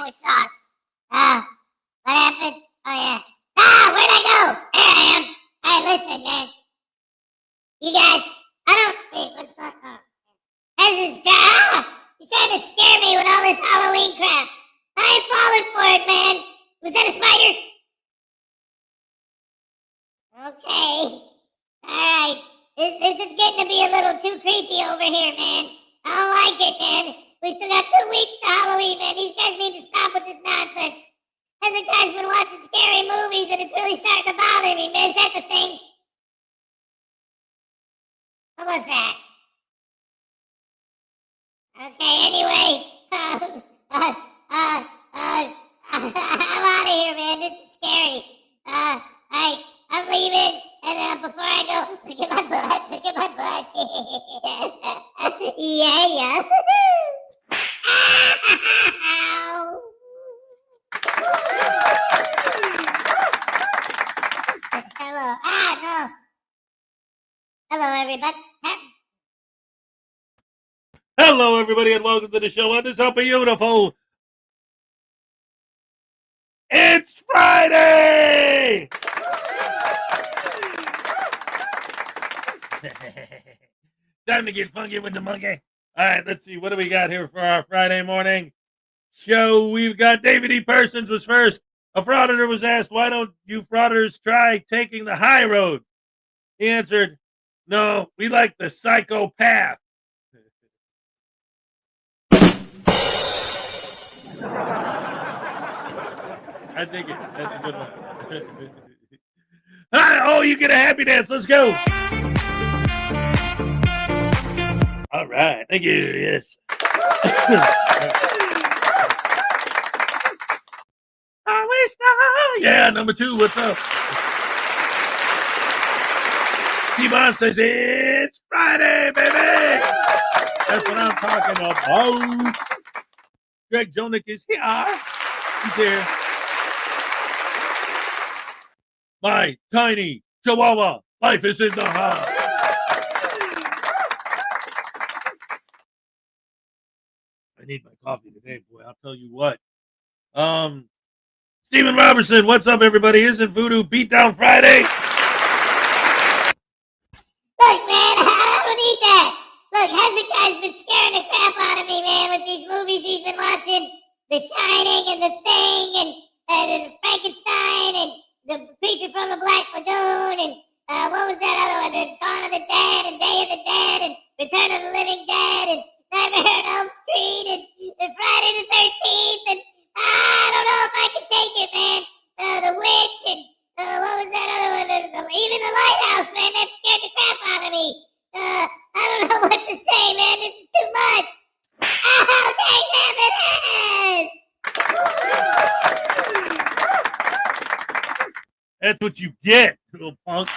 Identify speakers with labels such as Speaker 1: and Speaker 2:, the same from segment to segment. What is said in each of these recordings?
Speaker 1: with sauce. What happened? Oh, yeah. Where'd I go? There I am. Hey, listen, man. You guys, wait, what's going on? He's trying to scare me with all this Halloween crap. I ain't falling for it, man. Was that a spider? Okay. Alright. This is getting to be a little too creepy over here, man. I don't like it, man. We still got 2 weeks to Halloween, man. These guys need to stop with this nonsense. Hezokuai's been watching scary movies and it's really starting to bother me, man. Is that the thing? What was that? Okay, anyway. I'm out of here, man. This is scary. I'm leaving, and before I go, look at my butt. Yeah. Ow. Hello. No. Hello, everybody.
Speaker 2: Hello, everybody, and welcome to the show on this beautiful. It's Friday! Time to get funky with the monkey. All right, let's see. What do we got here for our Friday morning show? We've got David E. Persons was first. A frauditor was asked, why don't you frauditors try taking the high road? He answered, no, we like the psychopath. I think that's a good one. Hi, you get a happy dance. Let's go. All right. Thank you. Yes. Yeah, number 2. What's up? T-Bon says it's Friday, baby. That's what I'm talking about. Greg Jonick is here. He's here. My tiny chihuahua life is in the house. I need my coffee today, boy. I'll tell you what. Stephen Robertson, what's up, everybody? Isn't Voodoo Beatdown Friday?
Speaker 1: Look, man, I don't need that. Look, Hezokuai's been scaring the crap out of me, man, with these movies he's been watching. The Shining and The Thing and Frankenstein and The Creature from the Black Lagoon and what was that other one? The Dawn of the Dead and Day of the Dead and Return of the Living Dead and Nightmare on Elm Street and Friday the 13th and I don't know if I can take it, man. The Witch and what was that other one? Even The Lighthouse, man. That scared the crap out of me. I don't know what to say, man. This is too much. Oh, thanks,
Speaker 2: That's what you get, little punk.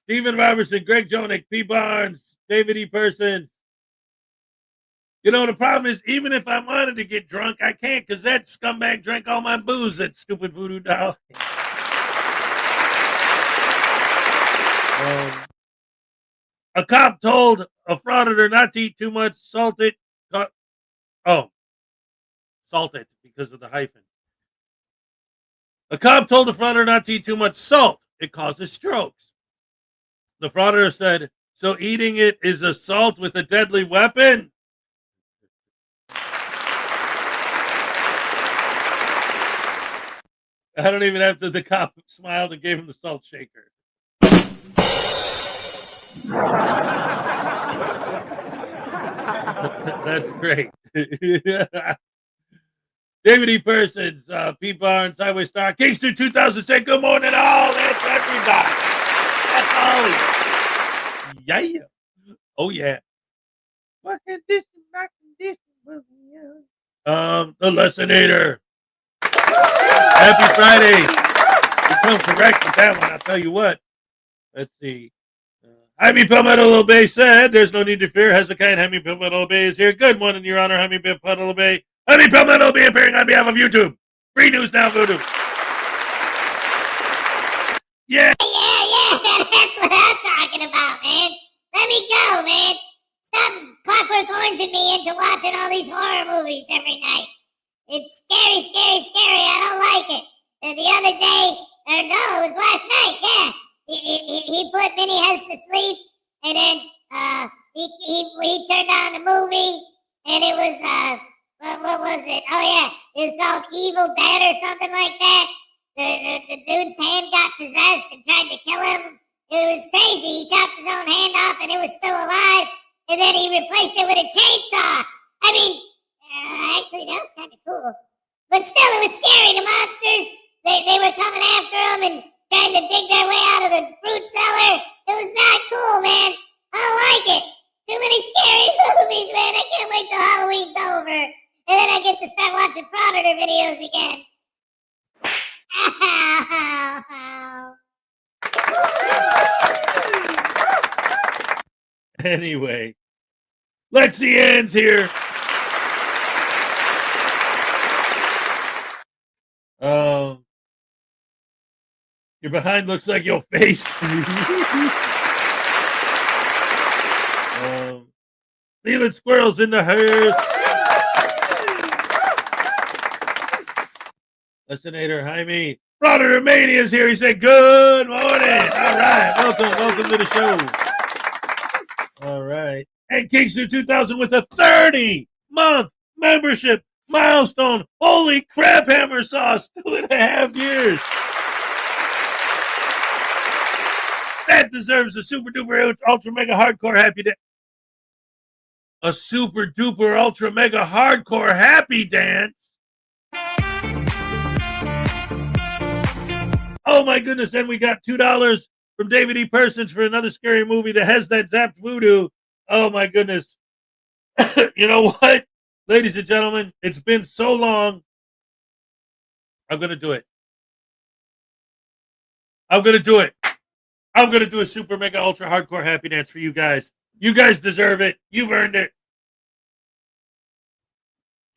Speaker 2: Stephen Robertson, Greg Jonick, P. Barnes, David E. Persons. You know, the problem is, even if I wanted to get drunk, I can't because that scumbag drank all my booze, that stupid voodoo doll. A cop told a frauditor not to eat too much salted. Salted because of the hyphen. A cop told the frauditor not to eat too much salt. It causes strokes. The frauditor said, so eating it is assault with a deadly weapon? I don't even have to. The cop smiled and gave him the salt shaker. That's great. David E. Persons, P. Barnes, Highway Star, Kingston 2006. Good morning, all. That's everybody. That's all. Yeah. Oh, yeah. What condition? My condition was the Lessinator. Happy Friday. You come correct with that one. I'll tell you what. Let's see. Jaime Palmetto Bay said, there's no need to fear. Hezekiah and Jaime Palmetto Bay is here. Good morning, Your Honor. Jaime Palmetto Bay. Jaime Palmetto Bay appearing on behalf of YouTube. Free news now, Voodoo. Yeah.
Speaker 1: That's what I'm talking about, man. Let me go, man. stop Clockwork Oranging me into watching all these horror movies every night. It's scary, scary, scary. I don't like it. And the other day, or no, it was last night, yeah. He put Minnie Hez to sleep, and then he turned on the movie, and it was, what was it? Oh, yeah, it was called Evil Dead or something like that. The dude's hand got possessed and tried to kill him. It was crazy. He chopped his own hand off, and it was still alive, and then he replaced it with a chainsaw. I mean, actually, that was kind of cool. But still, it was scary. The monsters, they were coming after him and trying to dig their way out of the fruit cellar. It was not cool, man. I don't like it. Too many scary movies, man. I can't wait till Halloween's over. And then I get to start watching Frauditor videos again. Ow.
Speaker 2: Anyway, Lexi Ann's here. Your behind looks like your face. Leland Squirrel's in the hearse. Lessinator Jaime. Frauditor Mania is here. He said, good morning. All right. Welcome to the show. All right. And Kingster 2000 with a 30-month membership milestone. Holy crap, Hammer Sauce. 2.5 years. That deserves a super duper ultra mega hardcore happy dance. A super duper ultra mega hardcore happy dance. Oh my goodness. And we got $2 from David E. Persons for another scary movie that has that zapped voodoo. Oh my goodness. You know what? Ladies and gentlemen, it's been so long. I'm going to do it. I'm going to do a super mega ultra hardcore happy dance for you guys. You guys deserve it. You've earned it.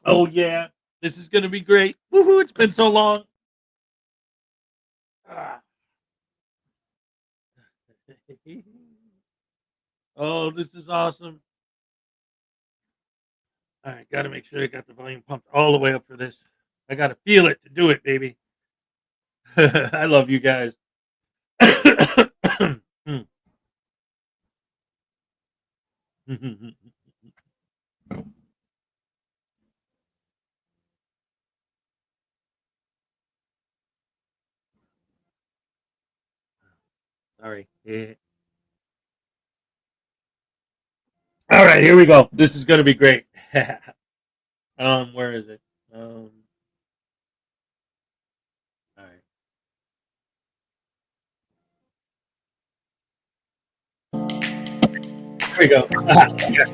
Speaker 2: Oh yeah. This is going to be great. Woohoo, it's been so long. Oh, this is awesome. All right, got to make sure I got the volume pumped all the way up for this. I got to feel it to do it, baby. I love you guys. Sorry. Yeah. All right, here we go. This is going to be great. Where is it? All right. Here we go. Yeah.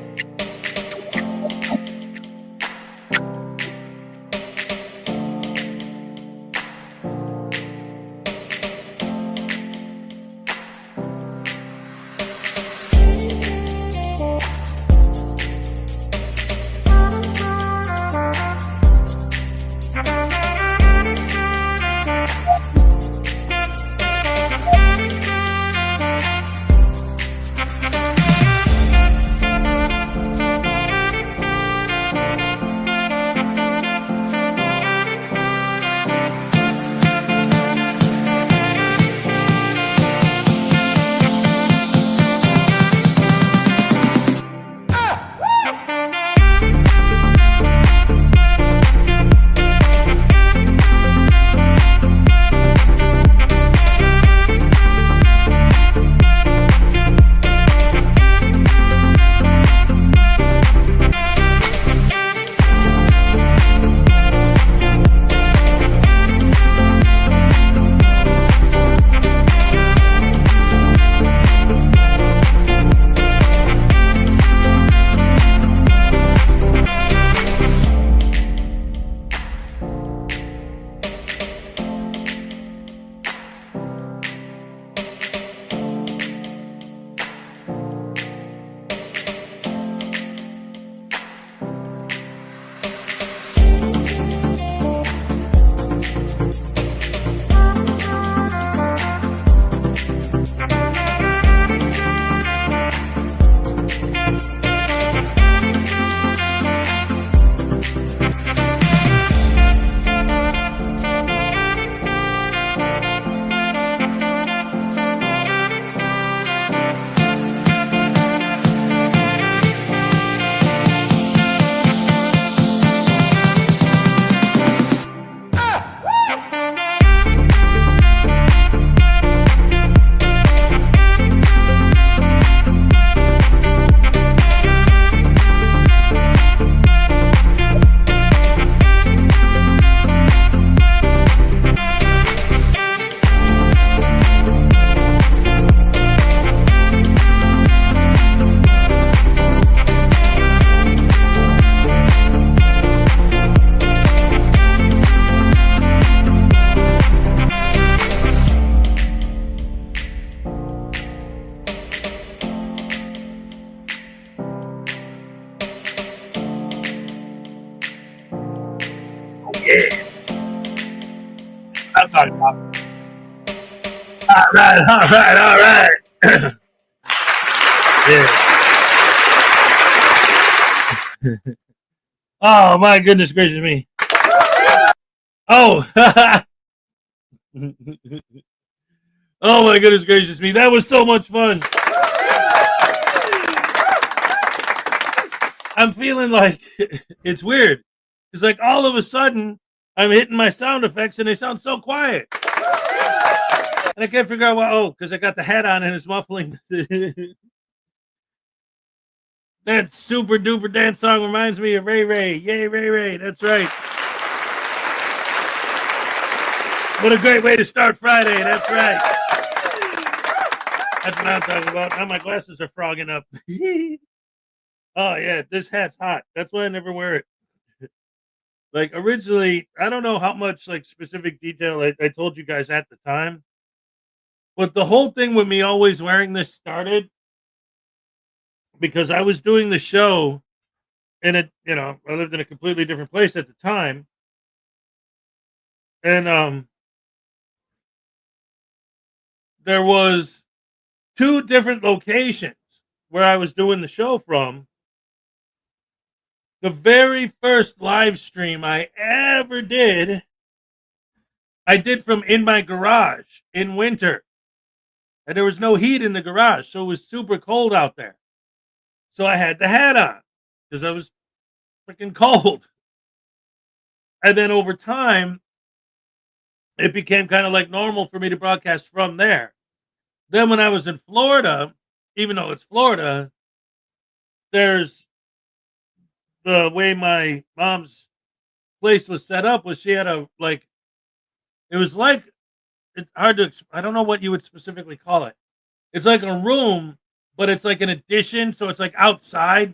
Speaker 2: I'm talking about. All right. Yeah. Oh my goodness gracious me. Oh. Oh my goodness gracious me. That was so much fun. I'm feeling like it's weird. It's like all of a sudden I'm hitting my sound effects and they sound so quiet. And I can't figure out why. Oh, because I got the hat on and it's muffling. That super duper dance song reminds me of Ray Ray. Yay, Ray Ray. That's right. What a great way to start Friday. That's right. That's what I'm talking about. Now my glasses are frogging up. Oh, yeah. This hat's hot. That's why I never wear it. Like originally, I don't know how much like specific detail I told you guys at the time, but the whole thing with me always wearing this started because I was doing the show in I lived in a completely different place at the time. And there was two different locations where I was doing the show from. The very first live stream I ever did, I did from in my garage in winter. And there was no heat in the garage, so it was super cold out there. So I had the hat on because I was freaking cold. And then over time, it became kind of like normal for me to broadcast from there. Then when I was in Florida, even though it's Florida, there's the way my mom's place was set up was she had a like it was like it's hard to I don't know what you would specifically call it. It's like a room, but it's like an addition, so it's like outside,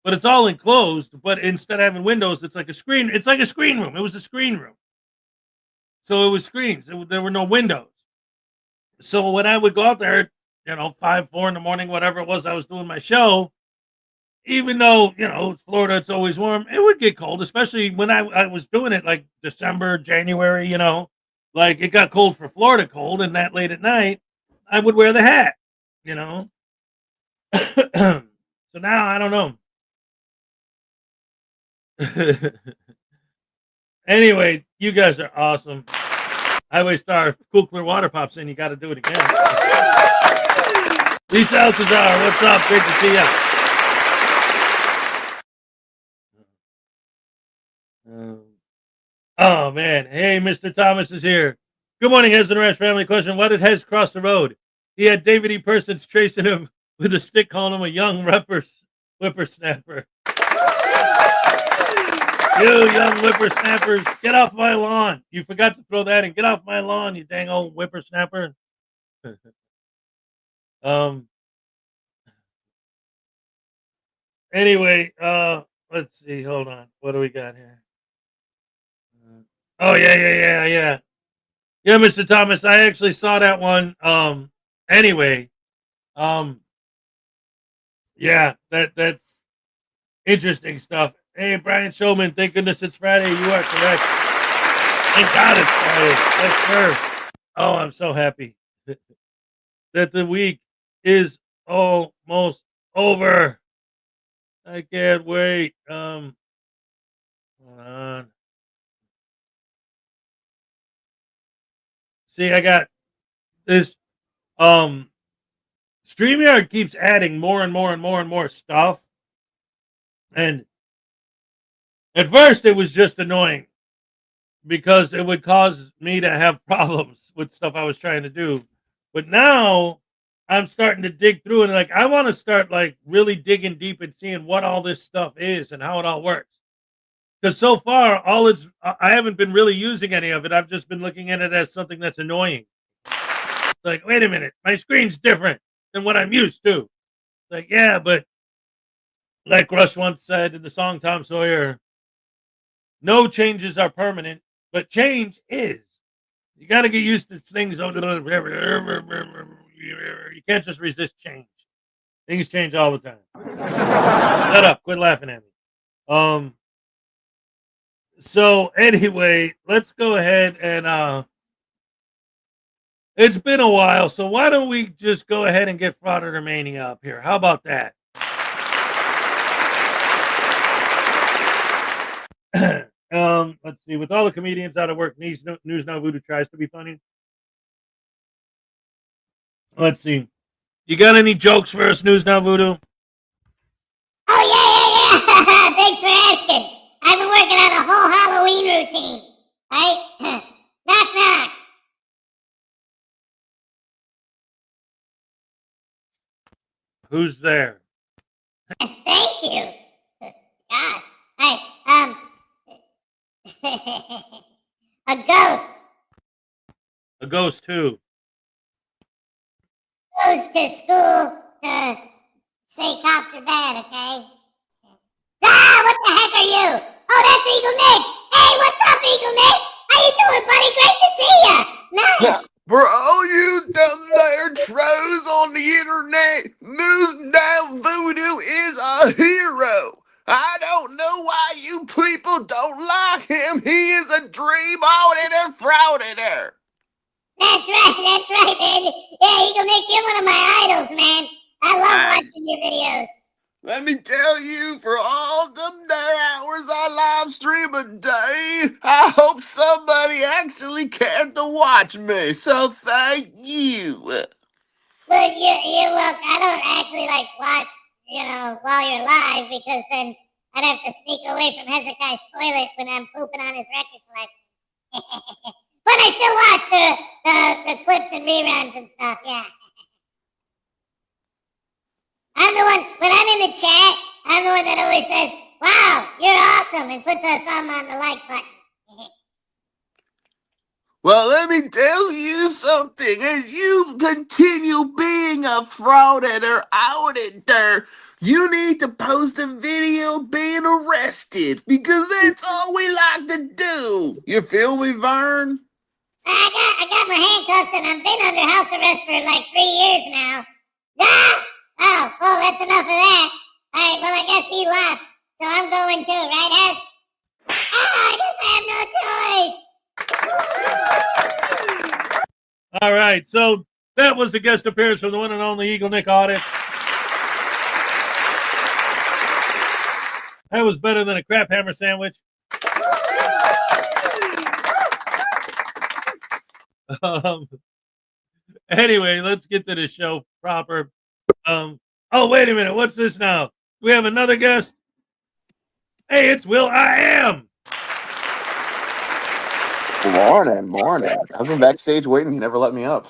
Speaker 2: but it's all enclosed. But instead of having windows, it's like a screen. It's like a screen room. It was a screen room, so it was screens. There were no windows. So when I would go out there, 5, 4 in the morning, whatever it was, I was doing my show. Even though it's Florida, it's always warm. It would get cold, especially when I was doing it like December, January. Like it got cold for Florida cold, and that late at night, I would wear the hat. So now I don't know. Anyway, you guys are awesome. Highway Star, Cool Clear Water pops in. You got to do it again. Lisa Alcazar, what's up? Great to see you. Oh man, hey, Mr. Thomas is here. Good morning, Hez and Rash family. Question: why did Hez cross the road? He had David E. Persons chasing him with a stick, calling him a young whippersnapper. You young whippersnappers, get off my lawn. You forgot to throw that in. Get off my lawn, you dang old whippersnapper. Anyway, let's see. Hold on. What do we got here? Oh, yeah. Yeah, Mr. Thomas, I actually saw that one. Anyway, yeah, that's interesting stuff. Hey, Brian Showman, thank goodness it's Friday. You are correct. Thank God it's Friday. Yes, sir. Oh, I'm so happy that the week is almost over. I can't wait. Hold on. See, I got this. StreamYard keeps adding more and more and more and more stuff. And at first, it was just annoying because it would cause me to have problems with stuff I was trying to do. But now I'm starting to dig through and like I want to start like really digging deep and seeing what all this stuff is and how it all works. Because so far, I haven't been really using any of it. I've just been looking at it as something that's annoying. It's like, wait a minute, my screen's different than what I'm used to. It's like, yeah, but like Rush once said in the song Tom Sawyer, no changes are permanent, but change is. You got to get used to things. You can't just resist change. Things change all the time. Shut up. Quit laughing at me. So anyway, let's go ahead and It's been a while, so why don't we just go ahead and get Frauditor Mania up here? How about that? Let's see. With all the comedians out of work, News Now Voodoo tries to be funny. Let's see. You got any jokes for us, News Now Voodoo?
Speaker 1: Oh, yeah. Thanks for asking. I've been working on a whole Halloween routine. Right? Knock, knock.
Speaker 2: Who's there?
Speaker 1: Thank you. Gosh. Hey, a ghost
Speaker 2: A ghost who?
Speaker 1: goes to school to say cops are bad, okay? Ah, what the heck are you? Oh, that's Eagle Nick. Hey, what's up, Eagle Nick? How you doing, buddy? Great to see ya. Nice.
Speaker 3: For all you dumb there trolls on the internet, News Now Voodoo is a hero. I don't know why you people don't like him. He is a dream auditor frauditor.
Speaker 1: That's right, man. Yeah, Eagle Nick, you're one of my idols, man. I love watching your videos.
Speaker 3: Let me tell you, for all them there hours I live stream a day, I hope somebody actually cared to watch me. So thank you.
Speaker 1: Look, you're welcome. I don't actually watch, while you're live because then I'd have to sneak away from Hezokuai's toilet when I'm pooping on his record collection. But I still watch the clips and reruns and stuff, yeah. I'm the one, when I'm in the chat, I'm the one that always says, wow, you're awesome, and puts a thumb on the like button.
Speaker 3: Well, let me tell you something. As you continue being a frauditor auditor, you need to post a video being arrested because that's all we like to do. You feel me, Vern?
Speaker 1: I got my handcuffs and I've been under house arrest for 3 years now. Ah! Oh, that's enough of that. All right, well, I guess he left, so I'm going too, right, Hez? I guess I have no choice.
Speaker 2: All right, so that was the guest appearance from the one and only Eagle Nick Audit. That was better than a crap hammer sandwich. Anyway, let's get to the show proper. Oh, wait a minute. What's this now? We have another guest. Hey, it's Will I Am.
Speaker 3: Morning. I've been backstage waiting. He never let me up.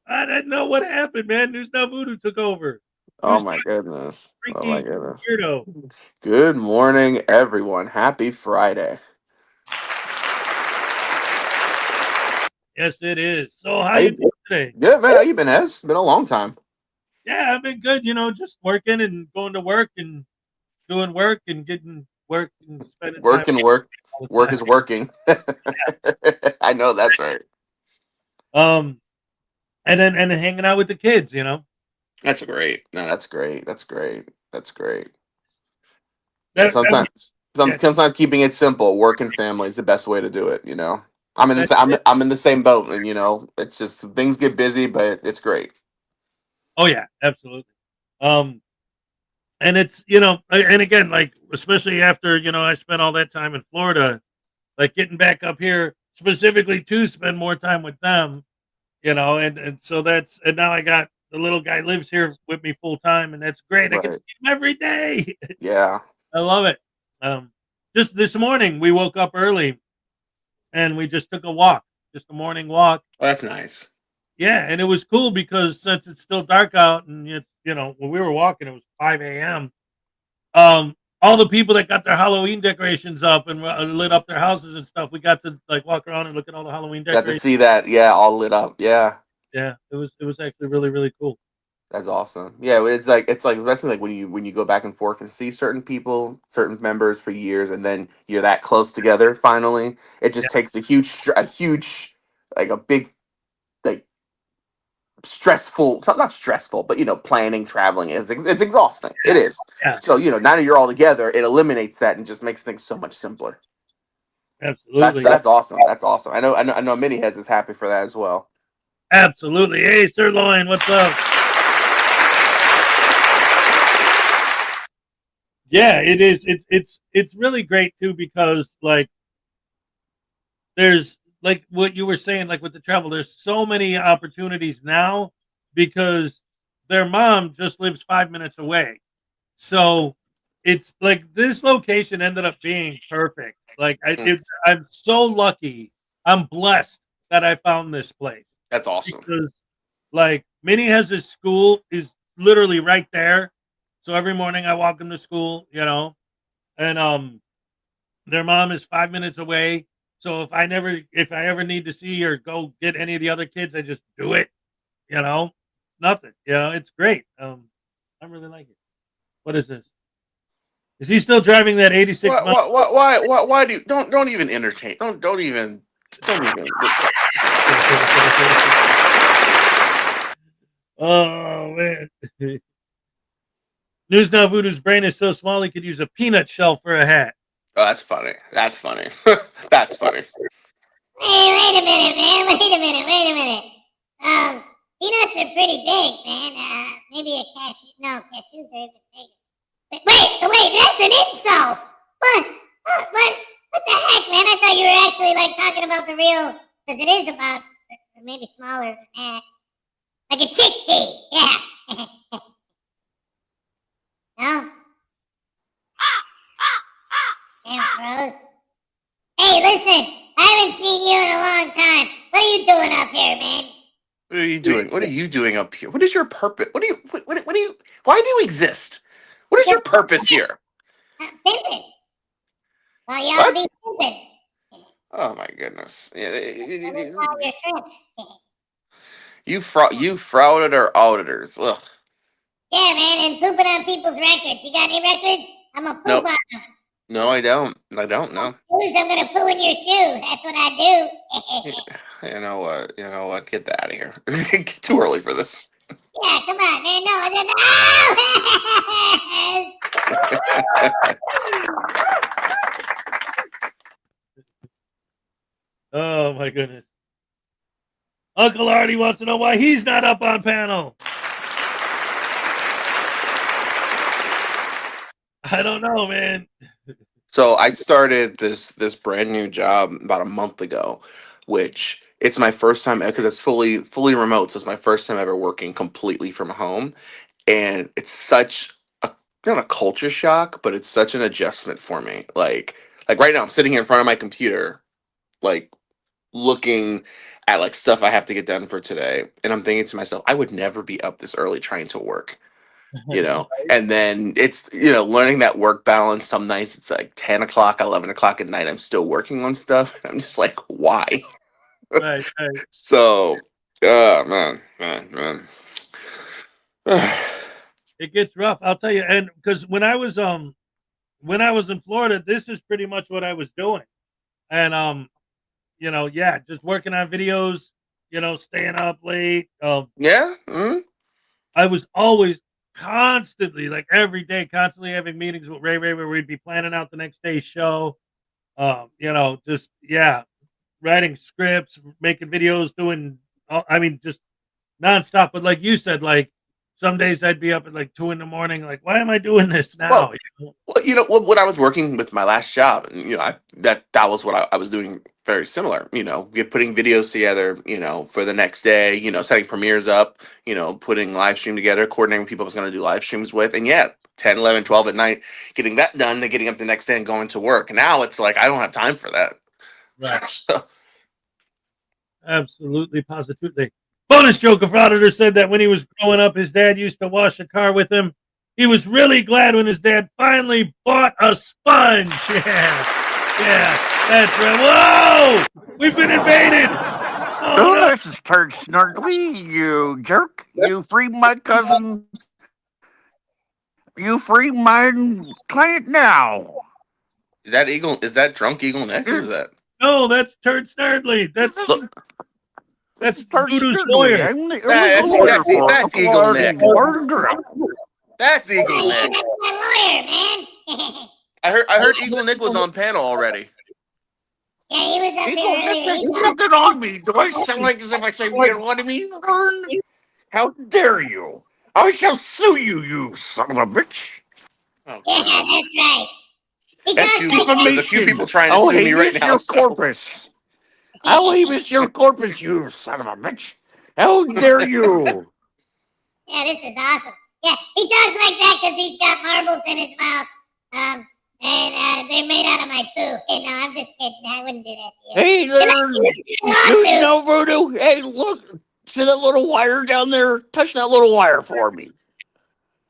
Speaker 2: I didn't know what happened, man. News Now Voodoo took over.
Speaker 3: Oh my goodness.
Speaker 2: Weirdo.
Speaker 3: Good morning, everyone. Happy Friday.
Speaker 2: Yes, it is. So how you doing today?
Speaker 3: Good, man. How you been, Hez? Been a long time.
Speaker 2: Yeah, I've been good. Just working and going to work and doing work and getting work and spending time.
Speaker 3: Work is working. I know that's right.
Speaker 2: And then hanging out with the kids,
Speaker 3: That's great. No, that's great. That's great. Sometimes keeping it simple, work and family is the best way to do it. I'm in the same boat, and it's just things get busy, but it's great.
Speaker 2: Oh yeah, absolutely. And it's and again, especially after I spent all that time in Florida, getting back up here specifically to spend more time with them, and so and now I got the little guy lives here with me full time, and that's great. Right. I can see him every day.
Speaker 3: Yeah,
Speaker 2: I love it. Just this morning we woke up early, and we just took a walk, just a morning walk.
Speaker 3: Oh, that's nice.
Speaker 2: Yeah, and it was cool because since it's still dark out, and it's when we were walking, it was 5 a.m. All the people that got their Halloween decorations up and lit up their houses and stuff, we got to walk around and look at all the Halloween decorations.
Speaker 3: Got to see that, yeah, all lit up, yeah.
Speaker 2: Yeah, it was actually really, really cool.
Speaker 3: That's awesome. Yeah, it's especially when you go back and forth and see certain people, certain members for years, and then you're that close together. Finally, it just takes a huge, a big, stressful. Not stressful, but planning, traveling it's exhausting. Yeah. It is. Yeah. So now that you're all together, it eliminates that and just makes things so much simpler.
Speaker 2: Absolutely.
Speaker 3: That's awesome. That's awesome. I know. Mini Heads is happy for that as well.
Speaker 2: Absolutely. Hey, Sirloin, what's up? Yeah, it is. It's really great too because like there's like what you were saying, like with the travel, there's so many opportunities now because their mom just lives 5 minutes away. So it's like this location ended up being perfect. Like I'm so lucky. I'm blessed that I found this place
Speaker 3: That's awesome.
Speaker 2: because like Minnie has his school is literally right there. So every morning I walk him to school, you know, and their mom is 5 minutes away. So if I ever need to see or go get any of the other kids, I just do it. You know, nothing. You know, it's great. I really like it. What is this? Is he still driving that 86 mile?
Speaker 3: Why do you don't even entertain? Don't even.
Speaker 2: Oh man. News Now Voodoo's brain is so small he could use a peanut shell for a hat.
Speaker 3: Oh, that's funny. That's funny. That's funny.
Speaker 1: Hey, wait a minute, man. Wait a minute. Peanuts are pretty big, man. Maybe a cashew. No, cashews are even bigger. Wait, that's an insult. What the heck, man? I thought you were actually like talking about the real, because it is about maybe smaller than that, like a chickpea. Yeah. No. Damn, Rose. Hey, listen. I haven't seen you in a long time. What are you doing up here, man?
Speaker 3: What are you doing? What are you doing up here? What is your purpose? What do you? Why do you exist? What is your purpose here?
Speaker 1: Pimping. Well, y'all
Speaker 3: What?
Speaker 1: be pimping.
Speaker 3: Oh my goodness!
Speaker 1: Your shrimp.
Speaker 3: You frauded auditors. Ugh.
Speaker 1: Yeah, man, and pooping on people's records. You got any records? I'm gonna poop
Speaker 3: Nope.
Speaker 1: on them.
Speaker 3: No, I don't. I don't know.
Speaker 1: I'm gonna poo in your shoe. That's what I do.
Speaker 3: You know what? You know what? Get that out of here. Too early for this.
Speaker 1: Yeah, come on, man.
Speaker 2: Oh my goodness. Uncle Artie wants to know why he's not up on panel. I don't know, man.
Speaker 3: So I started this brand new job about a month ago, which it's my first time because it's fully remote. So it's my first time ever working completely from home, and it's such a not a culture shock, but it's such an adjustment for me. Like right now, I'm sitting here in front of my computer, like looking at like stuff I have to get done for today, and I'm thinking to myself, I would never be up this early trying to work. And then it's learning that work balance. Some nights it's like 10 o'clock 11 o'clock at night, I'm still working on stuff. I'm just like, why?
Speaker 2: Right.
Speaker 3: So man.
Speaker 2: It gets rough, I'll tell you. And because when I was in Florida, this is pretty much what I was doing. And just working on videos, staying up late.
Speaker 3: Yeah. Mm-hmm.
Speaker 2: I was always constantly, like every day, constantly having meetings with Ray where we'd be planning out the next day's show. Writing scripts, making videos, just nonstop. But like you said, like some days I'd be up at like 2 a.m, like, why am I doing this now?
Speaker 3: Well, when I was working with my last job, and that was what I was doing very similar. Putting videos together, for the next day, setting premieres up, putting live stream together, coordinating people I was going to do live streams with, and 10, 11, 12 at night, getting that done, then getting up the next day and going to work. Now it's like I don't have time for that.
Speaker 2: Right. So. Absolutely, positively. Bonus joke: a Frauditor said that when he was growing up, his dad used to wash a car with him. He was really glad when his dad finally bought a sponge. Yeah, that's right. Whoa! We've been invaded!
Speaker 4: Oh, no. This is Turd Snarkly, you jerk. You free my cousin. You free my client now.
Speaker 3: Is that Drunk Eagle Nick, or is that?
Speaker 2: No, that's Turd Snarkly. That's Voodoo's lawyer.
Speaker 3: That's Eagle Nick. That's Eagle Nick.
Speaker 1: That's my lawyer, man.
Speaker 3: I heard Eagle Nick was on panel already.
Speaker 1: Yeah, he was up here earlier.
Speaker 4: There's
Speaker 1: He talked.
Speaker 4: nothing on me. Do I sound like as if I say you want me? Vern? How dare you? I shall sue you, you son of a bitch.
Speaker 1: Yeah, that's right. He
Speaker 4: That's
Speaker 1: talks like that.
Speaker 5: There's a few
Speaker 4: defamation.
Speaker 5: people trying to
Speaker 4: I'll
Speaker 5: sue me right
Speaker 4: habeas
Speaker 5: now.
Speaker 4: your
Speaker 5: So
Speaker 4: corpus. I'll habeas your corpus, you son of a bitch. How dare you?
Speaker 1: Yeah, this is awesome. Yeah, he talks like that because he's got marbles in his mouth. And they're made out of my poo. Hey, no, I'm just kidding. I wouldn't do that to you.
Speaker 4: Hey
Speaker 1: And
Speaker 4: there,
Speaker 1: lawsuit.
Speaker 4: you know voodoo. Hey, look, see that little wire down there? Touch that little wire for me.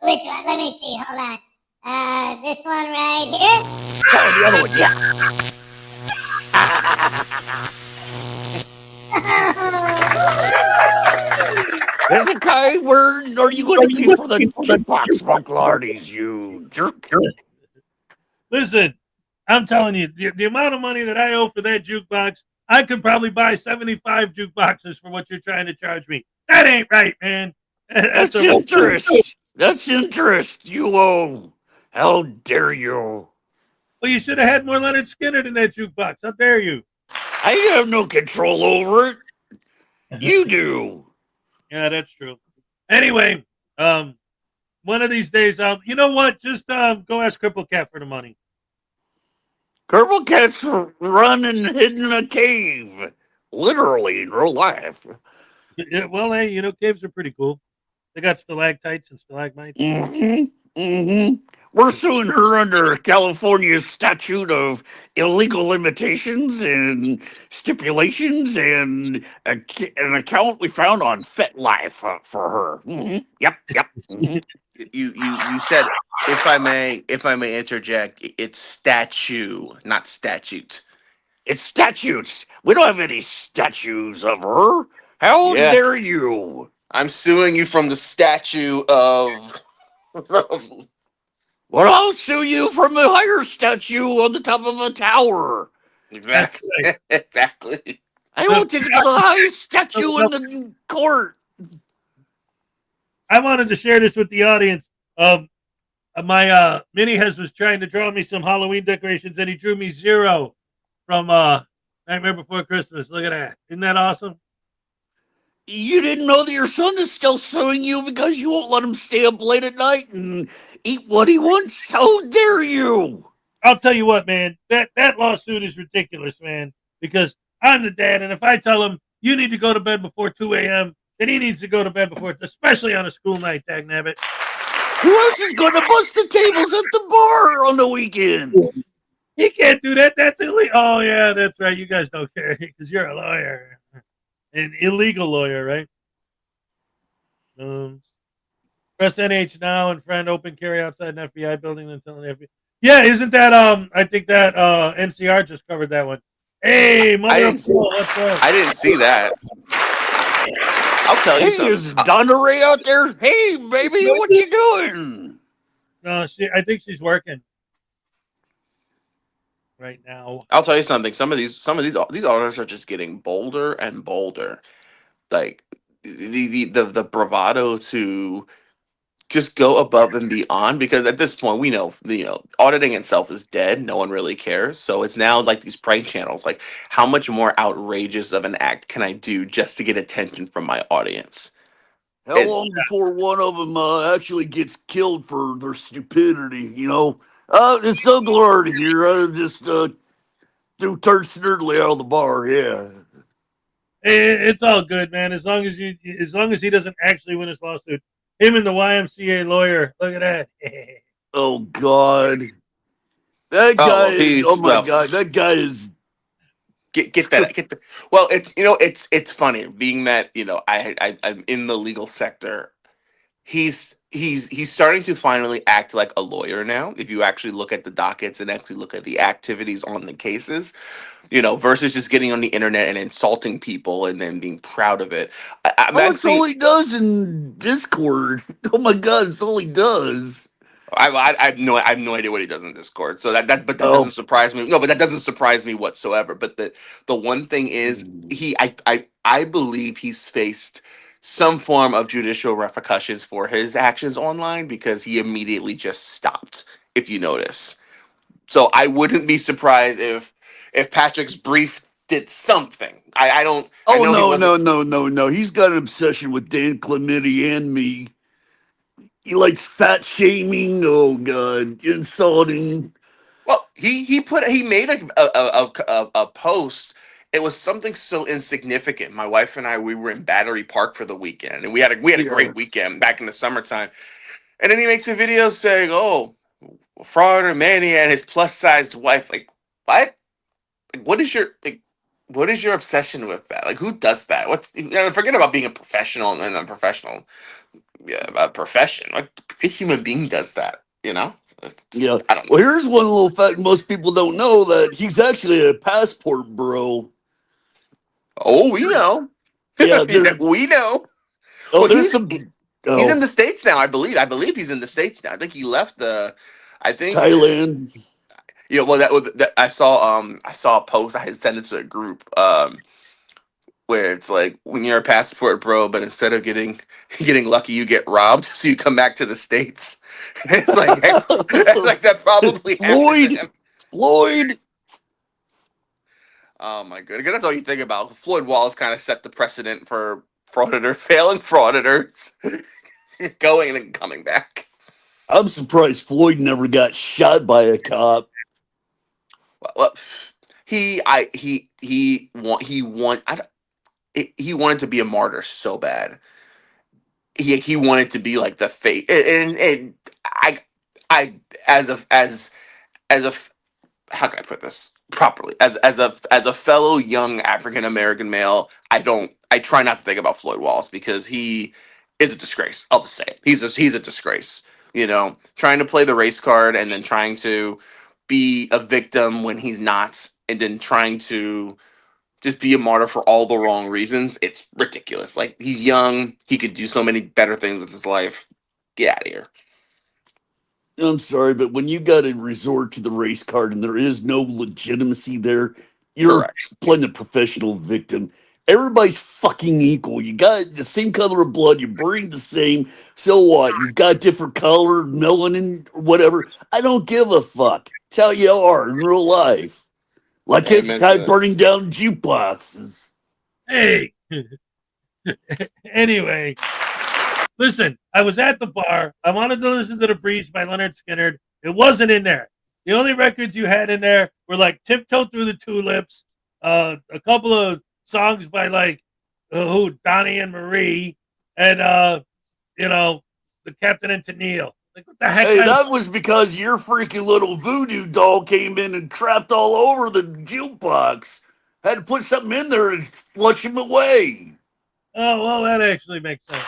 Speaker 1: Which one? Let me see. Hold on. This one right here.
Speaker 4: Oh, the other one, yeah. Hezekiah, where are you going to pay for the jukebox Monclardies, you jerk?
Speaker 2: Listen, I'm telling you, the amount of money that I owe for that jukebox, I could probably buy 75 jukeboxes for what you're trying to charge me. That ain't right, man.
Speaker 4: That's
Speaker 2: a
Speaker 4: interest. That's interest, you owe. How dare you?
Speaker 2: Well, you should have had more Leonard Skinner in that jukebox. How dare you?
Speaker 4: I have no control over it. You do.
Speaker 2: Yeah, that's true. Anyway, one of these days, you know what? Just go ask Cripple Cat for the money.
Speaker 4: Purple Cat's run and hid in a cave. Literally in real life.
Speaker 2: Yeah, well, hey, you know, caves are pretty cool. They got stalactites and stalagmites.
Speaker 4: We're suing her under California's statute of illegal limitations and stipulations and an account we found on FetLife for her. Yep.
Speaker 5: you said, if I may interject, it's statue, not statute.
Speaker 4: It's statutes. We don't have any statues of her. How
Speaker 5: Yeah,
Speaker 4: dare you?
Speaker 5: I'm suing you from the statue of.
Speaker 4: Well, I'll sue you from a higher statue on the top of a tower.
Speaker 5: Exactly.
Speaker 2: That's
Speaker 5: Exactly.
Speaker 4: I will take it to the highest statue in
Speaker 2: No,
Speaker 4: the court.
Speaker 2: I wanted to share this with the audience. My mini Hez was trying to draw me some Halloween decorations, and he drew me 0 from Nightmare Before Christmas. Look at that! Isn't that awesome?
Speaker 4: You didn't know that your son is still suing you because you won't let him stay up late at night and eat what he wants? How dare you?
Speaker 2: I'll tell you what, man. That lawsuit is ridiculous, man. Because I'm the dad, and if I tell him you need to go to bed before 2 a.m., then he needs to go to bed before, especially on a school night, dagnabbit.
Speaker 4: Who else is going to bust the tables at the bar on the weekend?
Speaker 2: He can't do that. That's illegal. Oh yeah, that's right. You guys don't care because you're a lawyer, an illegal lawyer, right? Press NH now and friend open carry outside an FBI building until the FBI. Yeah, isn't that I think that NCR just covered that one. Hey, mother of Paul, what's up?
Speaker 5: I didn't see that. I'll tell you
Speaker 4: Hey,
Speaker 5: something.
Speaker 4: is Donna Ray out there? Hey, baby, what you doing?
Speaker 2: No, I think she's working right now.
Speaker 5: I'll tell you something. Some of these auditors are just getting bolder and bolder. Like the bravado to just go above and beyond, because at this point we know, auditing itself is dead. No one really cares. So it's now like these prank channels. Like, how much more outrageous of an act can I do just to get attention from my audience?
Speaker 4: How long before one of them actually gets killed for their stupidity, you know? It's so glad here. I just threw Turd Snurdly out of the bar, yeah.
Speaker 2: It's all good, man. As long as he doesn't actually win his lawsuit. Him and the YMCA lawyer. Look at that.
Speaker 4: Oh, God. That guy God, that guy is...
Speaker 5: Get that. Well, it's funny being that I'm in the legal sector. He's starting to finally act like a lawyer now. If you actually look at the dockets and actually look at the activities on the cases, versus just getting on the internet and insulting people and then being proud of it.
Speaker 4: That's all he does in Discord. Oh my God, it's all he does.
Speaker 5: I have no idea what he does in Discord. So that doesn't surprise me. No, but that doesn't surprise me whatsoever. But the one thing is, I believe he's faced some form of judicial repercussions for his actions online, because he immediately just stopped. If you notice, So I wouldn't be surprised if Patrick's brief did something. I don't. I
Speaker 4: Oh
Speaker 5: know he
Speaker 4: no,
Speaker 5: wasn't.
Speaker 4: no, no, no, no. He's got an obsession with Dan Clemente and me. He likes fat shaming. Oh god, insulting.
Speaker 5: Well, he made a post. It was something so insignificant. My wife and I, we were in Battery Park for the weekend, and we had a
Speaker 4: Yeah.
Speaker 5: great weekend back in the summertime. And then he makes a video saying, "Oh, Frauditor Manny and his plus sized wife." Like, what? Like, what is your obsession with that? Like, who does that? Forget about being a professional and unprofessional. Yeah, a profession. Like, a human being does that.
Speaker 4: Yeah.
Speaker 5: I don't know.
Speaker 4: Well, here's one little fact most people don't know that he's actually a passport bro.
Speaker 5: Oh, we know.
Speaker 4: Yeah, there.
Speaker 5: We know.
Speaker 4: Oh,
Speaker 5: Well,
Speaker 4: there's
Speaker 5: he's in
Speaker 4: oh
Speaker 5: the states now. I believe. I believe he's in the states now. I think he left the. I think.
Speaker 4: Thailand.
Speaker 5: Well, I saw a post. I had sent it to a group. Where it's like when you're a passport bro, but instead of getting lucky, you get robbed, so you come back to the states. It's like it's like that probably happened to
Speaker 4: Floyd.
Speaker 5: him.
Speaker 4: Floyd.
Speaker 5: Oh my goodness, that's all you think about. Floyd Wallace kind of set the precedent for failing frauditors, going and then coming back.
Speaker 4: I'm surprised Floyd never got shot by a cop.
Speaker 5: Well, he wanted to be a martyr so bad. He wanted to be like the fate, and I as a how can I put this properly? As a fellow young African American male, I try not to think about Floyd Wallace because he is a disgrace. I'll just say it. He's a disgrace. Trying to play the race card and then trying to be a victim when he's not, and then trying to just be a martyr for all the wrong reasons. It's ridiculous. Like, he's young, he could do so many better things with his life. Get out of here.
Speaker 4: I'm sorry, but when you got to resort to the race card and there is no legitimacy there, you're
Speaker 5: Correct.
Speaker 4: playing the professional victim. Everybody's fucking equal. You got the same color of blood. You breathe the same. So what? You've got different color, melanin, or whatever. I don't give a fuck. It's how you are in real life. Like
Speaker 5: Amen to
Speaker 4: Hezekiah
Speaker 5: that.
Speaker 4: burning down jukeboxes.
Speaker 2: Hey. Anyway, listen, I was at the bar. I wanted to listen to The Breeze by Leonard Skinner. It wasn't in there. The only records you had in there were like Tiptoe Through the Tulips, a couple of songs by like Donnie and Marie, and the Captain and Tennille. Like, what the heck?
Speaker 4: Hey, that was because your freaking little voodoo doll came in and crapped all over the jukebox. Had to put something in there and flush him away.
Speaker 2: Oh, well, that actually makes sense.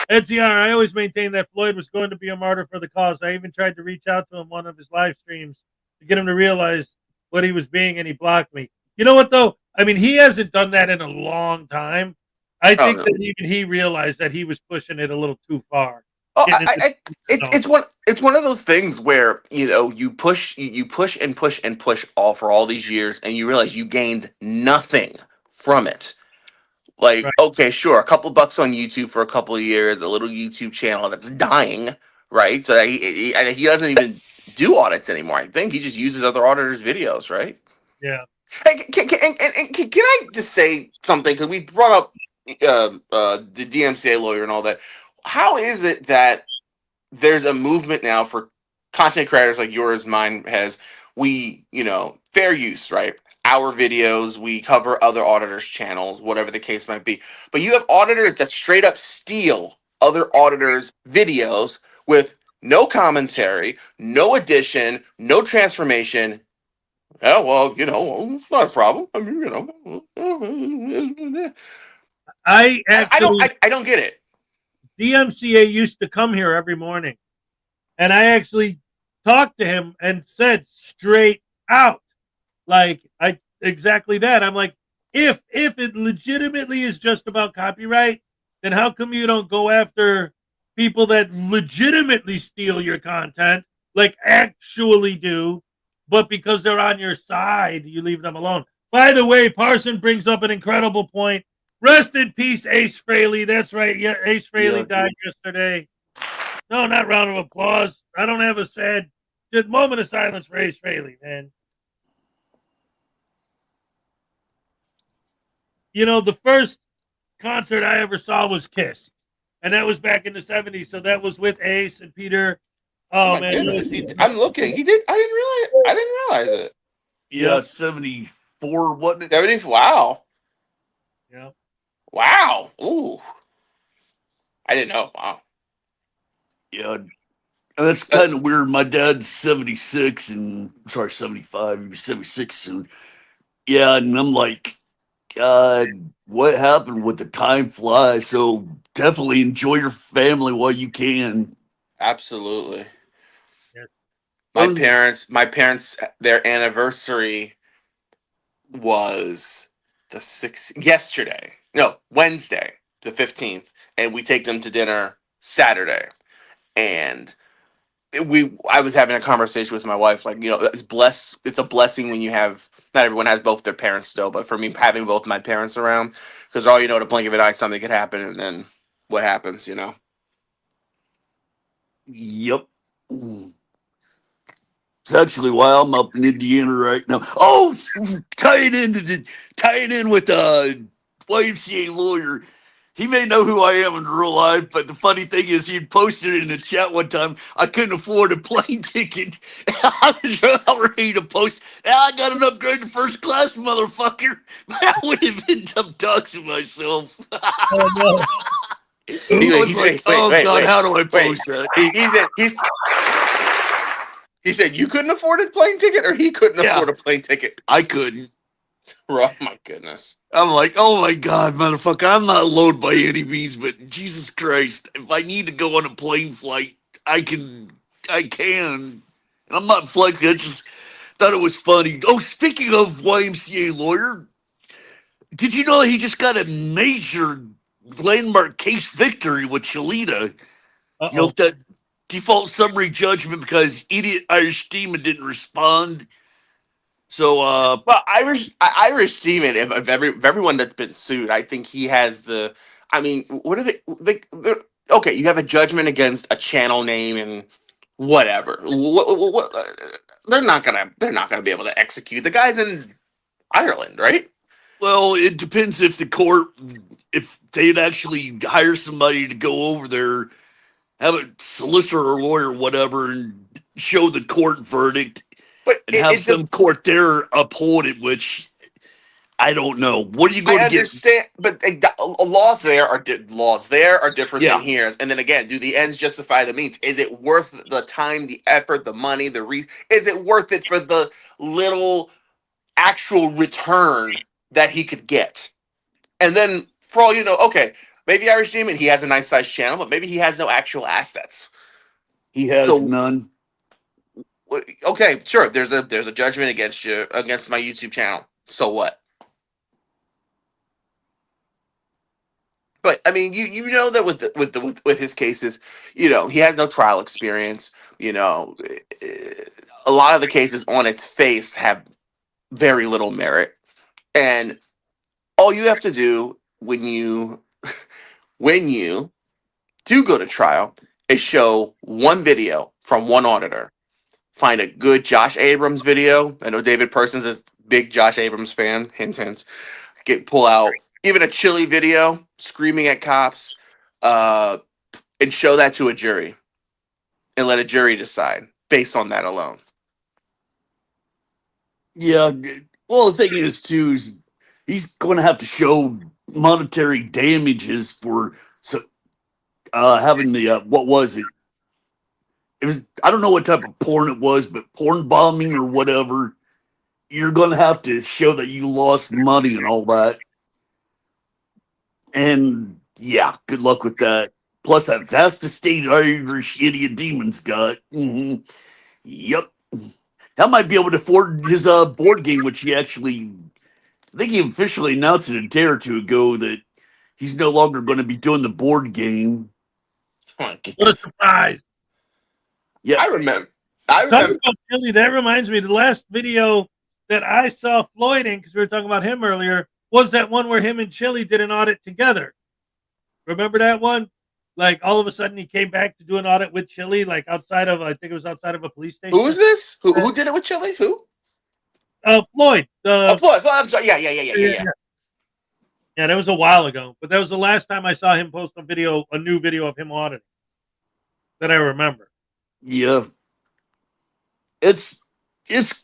Speaker 2: NCR, I always maintained that Floyd was going to be a martyr for the cause. I even tried to reach out to him one of his live streams to get him to realize what he was being, and he blocked me. You know what, though? I mean, he hasn't done that in a long time. I
Speaker 5: Oh
Speaker 2: think
Speaker 5: no.
Speaker 2: that even he realized that he was pushing it a little too far.
Speaker 5: Oh,
Speaker 2: Getting into
Speaker 5: it's one of those things where you push and push and push all these years, and you realize you gained nothing from it. Like,
Speaker 2: right.
Speaker 5: okay, sure, a couple bucks on YouTube for a couple of years, a little YouTube channel that's dying, right? So he doesn't even do audits anymore. I think he just uses other auditors' videos, right?
Speaker 2: Yeah.
Speaker 5: Hey, can I just say something? Because we brought up the DMCA lawyer and all that. How is it that there's a movement now for content creators like yours, mine has, fair use, right? Our videos, we cover other auditors' channels, whatever the case might be. But you have auditors that straight up steal other auditors' videos with no commentary, no addition, no transformation. Yeah, well, it's not a problem. I mean,
Speaker 2: I
Speaker 5: I don't,
Speaker 2: actually,
Speaker 5: I don't get it.
Speaker 2: DMCA used to come here every morning, and I actually talked to him and said straight out, like, exactly that. I'm like, if it legitimately is just about copyright, then how come you don't go after people that legitimately steal your content, like actually do, but because they're on your side, you leave them alone? By the way, Parson brings up an incredible point. Rest in peace, Ace Frehley. That's right. Yeah, Ace Frehley
Speaker 4: Yeah.
Speaker 2: died yesterday. No, not round of applause. I don't have a sad Just moment of silence for Ace Frehley, man. You know, the first concert I ever saw was Kiss, and that was back in the 70s. So that was with Ace and Peter.
Speaker 5: Oh
Speaker 2: Oh
Speaker 5: my
Speaker 2: man,
Speaker 5: goodness! I'm looking. He did. I didn't realize it.
Speaker 4: Yeah,
Speaker 2: Yep.
Speaker 4: 74, wasn't it?
Speaker 5: 70s. Wow.
Speaker 2: Yeah.
Speaker 5: Wow. Ooh. I didn't know. Wow.
Speaker 4: Yeah. And that's
Speaker 5: Uh,
Speaker 4: kind of weird. My dad's 76 and, sorry, 75. He was 76 soon. Yeah. And I'm like, God, what happened with the time flies? So definitely enjoy your family while you can.
Speaker 5: Absolutely.
Speaker 2: Yes.
Speaker 4: Um,
Speaker 5: My parents, their anniversary was the yesterday. No, Wednesday, the 15th, and we take them to dinner Saturday. And I was having a conversation with my wife, like, it's a blessing when you have, not everyone has both their parents still, but for me, having both my parents around, because all you know, at a blink of an eye, something could happen, and then what happens.
Speaker 4: yep. It's actually why I'm up in Indiana right now. Oh, tying in with YMCA lawyer. He may know who I am in real life, but the funny thing is, he posted it in the chat one time. I couldn't afford a plane ticket. I was ready to post. I got an upgrade to first class, motherfucker. I would have ended up doxing myself.
Speaker 2: Oh no.
Speaker 4: I was like,
Speaker 5: Wait, wait,
Speaker 4: oh
Speaker 5: wait,
Speaker 4: God,
Speaker 5: wait,
Speaker 4: how do I
Speaker 5: wait.
Speaker 4: post that?
Speaker 5: He said you couldn't afford a plane ticket, or he couldn't
Speaker 4: Yeah,
Speaker 5: afford a plane ticket.
Speaker 4: I couldn't.
Speaker 5: Oh my goodness.
Speaker 4: I'm like, oh my God, motherfucker, I'm not low by any means, but Jesus Christ, if I need to go on a plane flight, I can. I can. And I'm not flexing, I just thought it was funny. Oh, speaking of YMCA lawyer, did you know he just got a major landmark case victory with Shalita? You know,
Speaker 2: Uh-oh.
Speaker 4: that default summary judgment because idiot Irish Demon didn't respond. So,
Speaker 5: Well, Irish Demon. If everyone that's been sued, I think he has the. I mean, what are they're, okay, you have a judgment against a channel name and whatever. They're not gonna be able to execute. The guy's in Ireland, right?
Speaker 4: well, it depends if the court, if they'd actually hire somebody to go over there, have a solicitor or lawyer or whatever, and show the court verdict
Speaker 5: But
Speaker 4: and have
Speaker 5: it's a.
Speaker 4: some court there uphold it, which I don't know. What are you
Speaker 5: I
Speaker 4: going to get?
Speaker 5: understand, but laws there are different than
Speaker 4: Yeah,
Speaker 5: here. And then again, do the ends justify the means? Is it worth the time, the effort, the money, Is it worth it for the little actual return that he could get? And then, for all you know, okay, maybe Irish Demon, he has a nice sized channel, but maybe he has no actual assets.
Speaker 4: he has
Speaker 5: So,
Speaker 4: none.
Speaker 5: okay, sure, there's a judgment against you against my YouTube channel. So what? But I mean, you know that with his cases, he has no trial experience. A lot of the cases on its face have very little merit, and all you have to do when you do go to trial is show one video from one auditor. Find a good Josh Abrams video. I know David Persons is a big Josh Abrams fan. Hint, hint. Pull out even a chilly video screaming at cops, uh, and show that to a jury and let a jury decide based on that alone.
Speaker 4: Yeah. Well, the thing is, too, is he's going to have to show monetary damages for so having the what was it? It was, I don't know what type of porn it was, but porn bombing or whatever. You're going to have to show that you lost money and all that. And yeah, good luck with that. Plus, that vast estate Irish idiot demon's got. Yep. That might be able to afford his board game, which he actually, I think he officially announced it a day or two ago that he's no longer going to be doing the board game.
Speaker 5: Like,
Speaker 2: What a surprise.
Speaker 4: Yeah.
Speaker 5: I remember. I
Speaker 2: Talking
Speaker 5: remember.
Speaker 2: about Chili, that reminds me, the last video that I saw Floyd in, because we were talking about him earlier, was that one where him and Chili did an audit together. Remember that one? Like all of a sudden he came back to do an audit with Chili, like outside of, I think it was outside of a police station.
Speaker 5: Who is this? Who did it with Chili? Who?
Speaker 2: Floyd.
Speaker 5: Oh, Floyd. I'm sorry. Yeah.
Speaker 2: Yeah, that was a while ago, but that was the last time I saw him post a new video of him auditing that I remember.
Speaker 4: Yeah, it's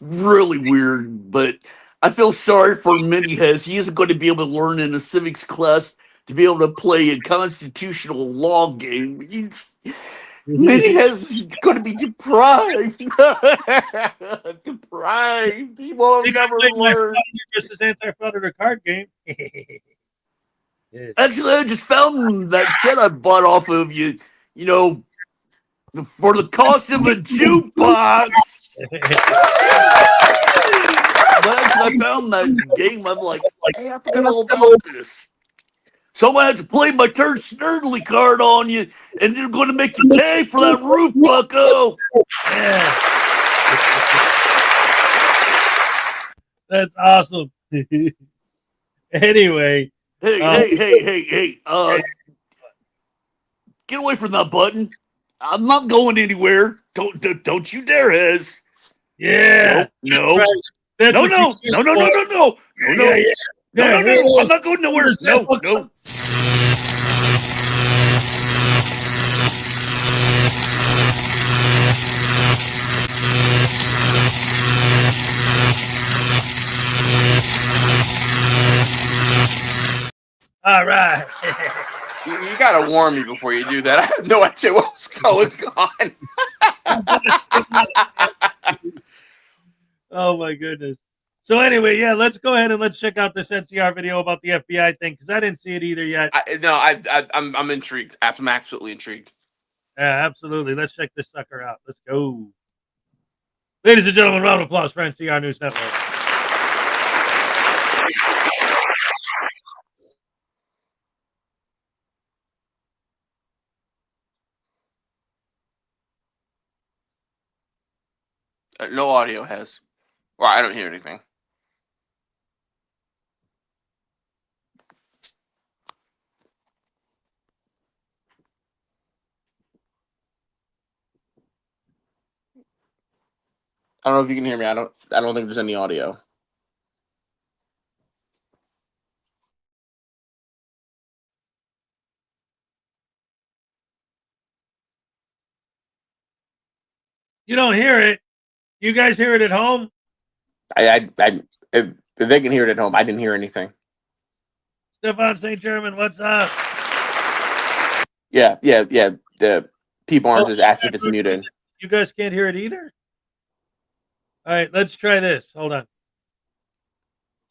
Speaker 4: really weird, but I feel sorry for Mendez. He isn't going to be able to learn in a civics class to be able to play a constitutional law game. Mendez is going to be deprived. Deprived. He will never learn.
Speaker 2: This is anti-frauditor card game. Yes.
Speaker 4: Actually, I just found that set I bought off of you. You know, for the cost of a jukebox. But actually, I found that game. I'm like, hey, I forgot all about this. So I'm going to have to play my Turd Snurdly card on you, and they're going to make you pay for that roof, bucko.
Speaker 2: Yeah. That's awesome. Anyway.
Speaker 4: Hey. Get away from that button. I'm not going anywhere. Don't you dare, Hez.
Speaker 2: Yeah.
Speaker 4: No.
Speaker 2: That's
Speaker 4: No.
Speaker 2: what
Speaker 4: No.
Speaker 2: you-
Speaker 4: No. I'm not going nowhere. No.
Speaker 2: All right.
Speaker 5: You gotta warn me before you do that. I have no idea what's going on.
Speaker 2: Oh my goodness. So anyway, yeah, let's go ahead and let's check out this NCR video about the FBI thing because I didn't see it either yet.
Speaker 5: I'm intrigued. I'm absolutely intrigued.
Speaker 2: Yeah, absolutely. Let's check this sucker out. Let's go. Ladies and gentlemen, round of applause for NCR News Network.
Speaker 5: No audio has. Well, I don't hear anything. I don't know if you can hear me. I don't think there's any audio.
Speaker 2: You don't hear it. You guys hear it at home?
Speaker 5: If they can hear it at home, I didn't hear anything.
Speaker 2: Stefan St. German, what's up?
Speaker 5: Yeah. The P Barnes has asked if it's muted.
Speaker 2: You guys can't hear it either? All right, let's try this. Hold on.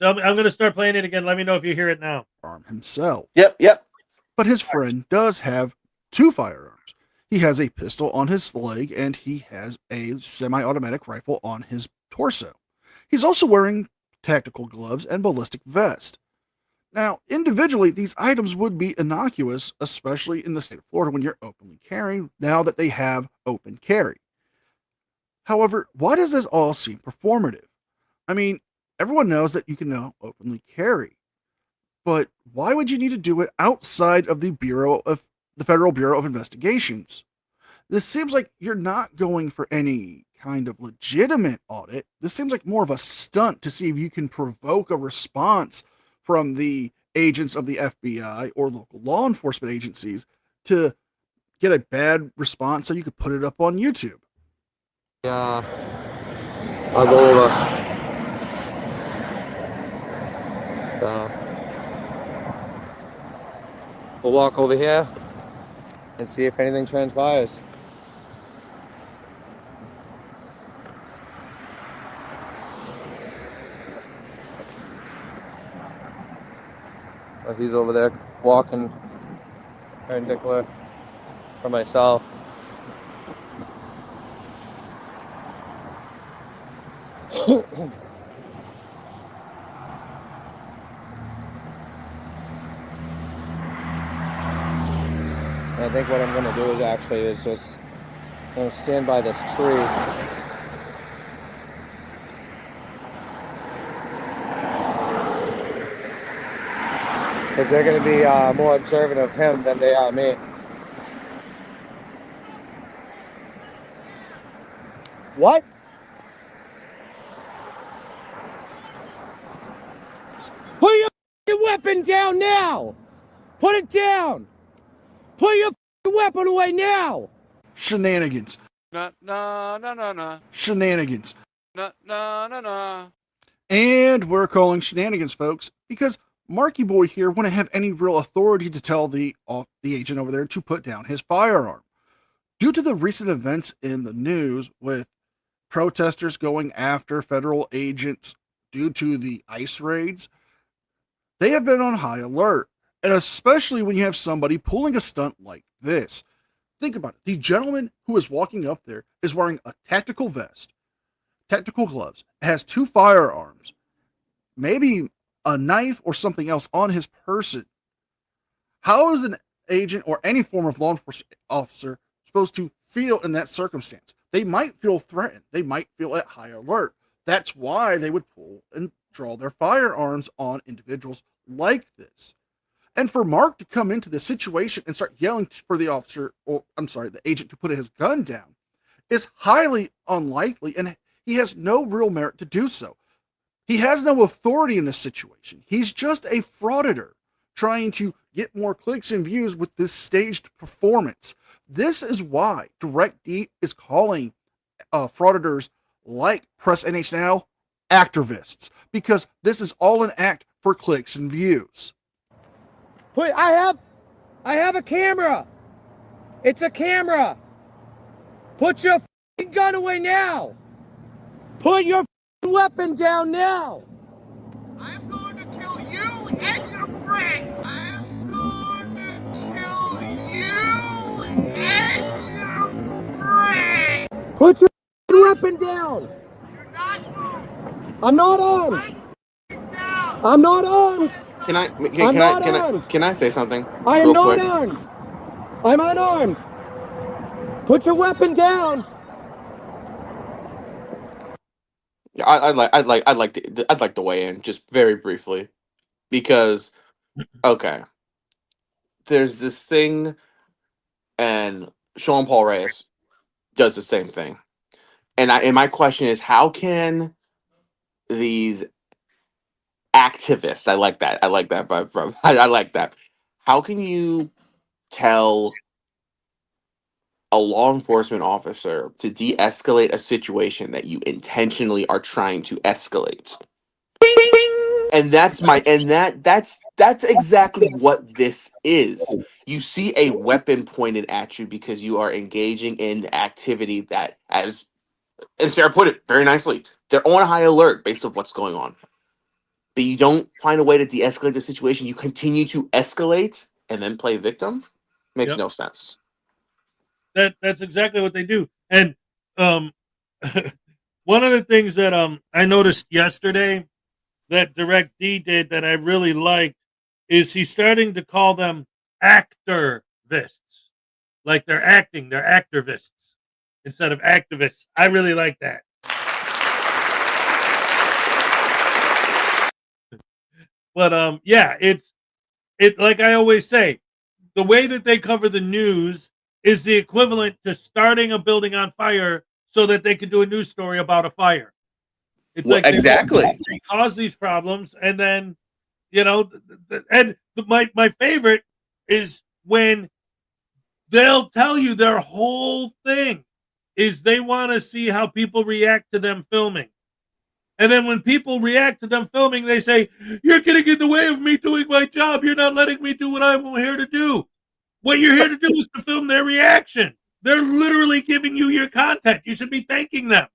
Speaker 2: So I'm going to start playing it again. Let me know if you hear it now.
Speaker 6: Himself.
Speaker 5: Yep.
Speaker 6: But his friend does have two firearms. He has a pistol on his leg and he has a semi-automatic rifle on his torso. He's also wearing tactical gloves and ballistic vest. Now, individually, these items would be innocuous, especially in the state of Florida when you're openly carrying, now that they have open carry. However, why does this all seem performative? I mean, everyone knows that you can now openly carry, but why would you need to do it outside of the Federal Bureau of Investigations? This seems like you're not going for any kind of legitimate audit. This seems like more of a stunt to see if you can provoke a response from the agents of the FBI or local law enforcement agencies to get a bad response so you could put it up on YouTube.
Speaker 7: Yeah, I'll go over. So we'll walk over here and see if anything transpires. He's over there walking perpendicular for myself. I think what I'm going to do is just I'm going to stand by this tree. Because they're going to be more observant of him than they are me. What? Put your f***ing weapon down now! Put it down! Put your f***ing weapon away now!
Speaker 6: Shenanigans. Shenanigans. And we're calling shenanigans, folks, because Marky Boy here wouldn't have any real authority to tell the agent over there to put down his firearm. Due to the recent events in the news with protesters going after federal agents due to the ICE raids, they have been on high alert. And especially when you have somebody pulling a stunt like this. Think about it. The gentleman who is walking up there is wearing a tactical vest, tactical gloves, has 2 firearms, maybe a knife or something else on his person. How is an agent or any form of law enforcement officer supposed to feel in that circumstance? They might feel threatened. They might feel at high alert. That's why they would pull and draw their firearms on individuals like this. And for Mark to come into the situation and start yelling for the officer, or I'm sorry, the agent to put his gun down is highly unlikely, and he has no real merit to do so. He has no authority in this situation. He's just a frauditor trying to get more clicks and views with this staged performance. This is why DirectD is calling frauditors like Press NH Now activists, because this is all an act for clicks and views.
Speaker 7: I have a camera. It's a camera. Put your f***ing gun away now. Put your f***ing weapon down now.
Speaker 3: I'm going to kill you and your friend. I'm going to kill you and your friend.
Speaker 7: Put your f***ing weapon down.
Speaker 3: You're not moving.
Speaker 7: I'm not armed. I'm not armed.
Speaker 5: Can I say something?
Speaker 7: I am
Speaker 5: real
Speaker 7: not
Speaker 5: quick?
Speaker 7: armed. I'm unarmed. Put your weapon down.
Speaker 5: I'd like to weigh in just very briefly, because okay, there's this thing, and Sean Paul Reyes does the same thing, and my question is, how can these activists, I like that vibe from I like that, how can you tell a law enforcement officer to de-escalate a situation that you intentionally are trying to escalate? And that's exactly what this is. You see a weapon pointed at you because you are engaging in activity that, as and Sarah put it very nicely, they're on high alert based on what's going on. But you don't find a way to de-escalate the situation. You continue to escalate and then play victim. Makes no sense.
Speaker 2: That's exactly what they do. And one of the things that I noticed yesterday that DirectD did that I really liked is he's starting to call them activists. Like they're acting, they're activists instead of activists. I really like that. But yeah, it's like I always say, the way that they cover the news is the equivalent to starting a building on fire so that they can do a news story about a fire. It's like
Speaker 5: exactly
Speaker 2: they cause these problems, and then my favorite is when they'll tell you their whole thing is they want to see how people react to them filming. And then when people react to them filming, they say, "You're getting in the way of me doing my job. You're not letting me do what I'm here to do." What you're here to do is to film their reaction. They're literally giving you your content. You should be thanking them.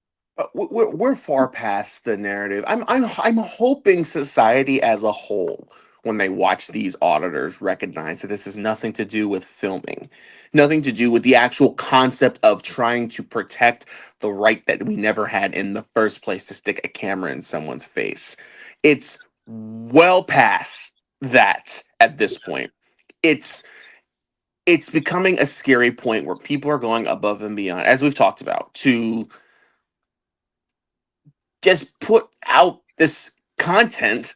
Speaker 5: We're far past the narrative. I'm hoping society as a whole, when they watch these auditors, recognize that this has nothing to do with filming, nothing to do with the actual concept of trying to protect the right that we never had in the first place to stick a camera in someone's face. It's well past that at this point. It's becoming a scary point where people are going above and beyond, as we've talked about, to just put out this content.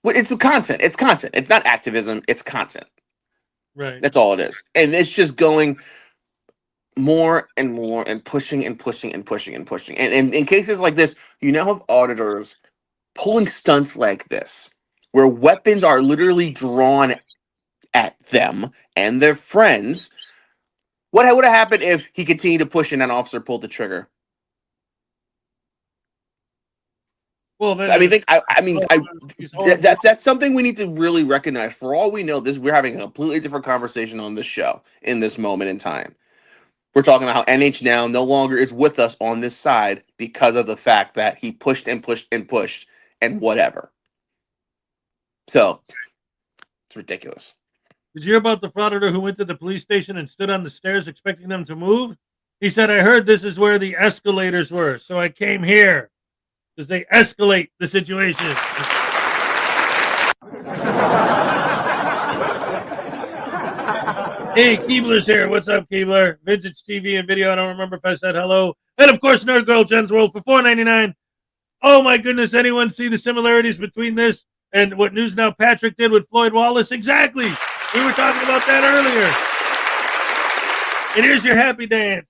Speaker 5: Well, it's content. It's content. It's not activism. It's content.
Speaker 2: Right.
Speaker 5: That's all it is. And it's just going more and more and pushing and pushing and pushing and pushing. And in cases like this, you now have auditors pulling stunts like this, where weapons are literally drawn at them and their friends. What would have happened if he continued to push and an officer pulled the trigger?
Speaker 2: Well, then
Speaker 5: I mean,
Speaker 2: he's horrible.
Speaker 5: that's something we need to really recognize. For all we know, we're having a completely different conversation on this show in this moment in time. We're talking about how NH now no longer is with us on this side because of the fact that he pushed and pushed and pushed and whatever. So it's ridiculous.
Speaker 2: Did you hear about the frauditor who went to the police station and stood on the stairs expecting them to move? He said, I heard this is where the escalators were, so I came here. Because they escalate the situation. Hey, Keebler's here. What's up, Keebler? Vintage TV and video. I don't remember if I said hello. And of course, Nerd Girl Jen's World for $4.99. Oh my goodness, anyone see the similarities between this and what News Now Patrick did with Floyd Wallace? Exactly. We were talking about that earlier. And here's your happy dance.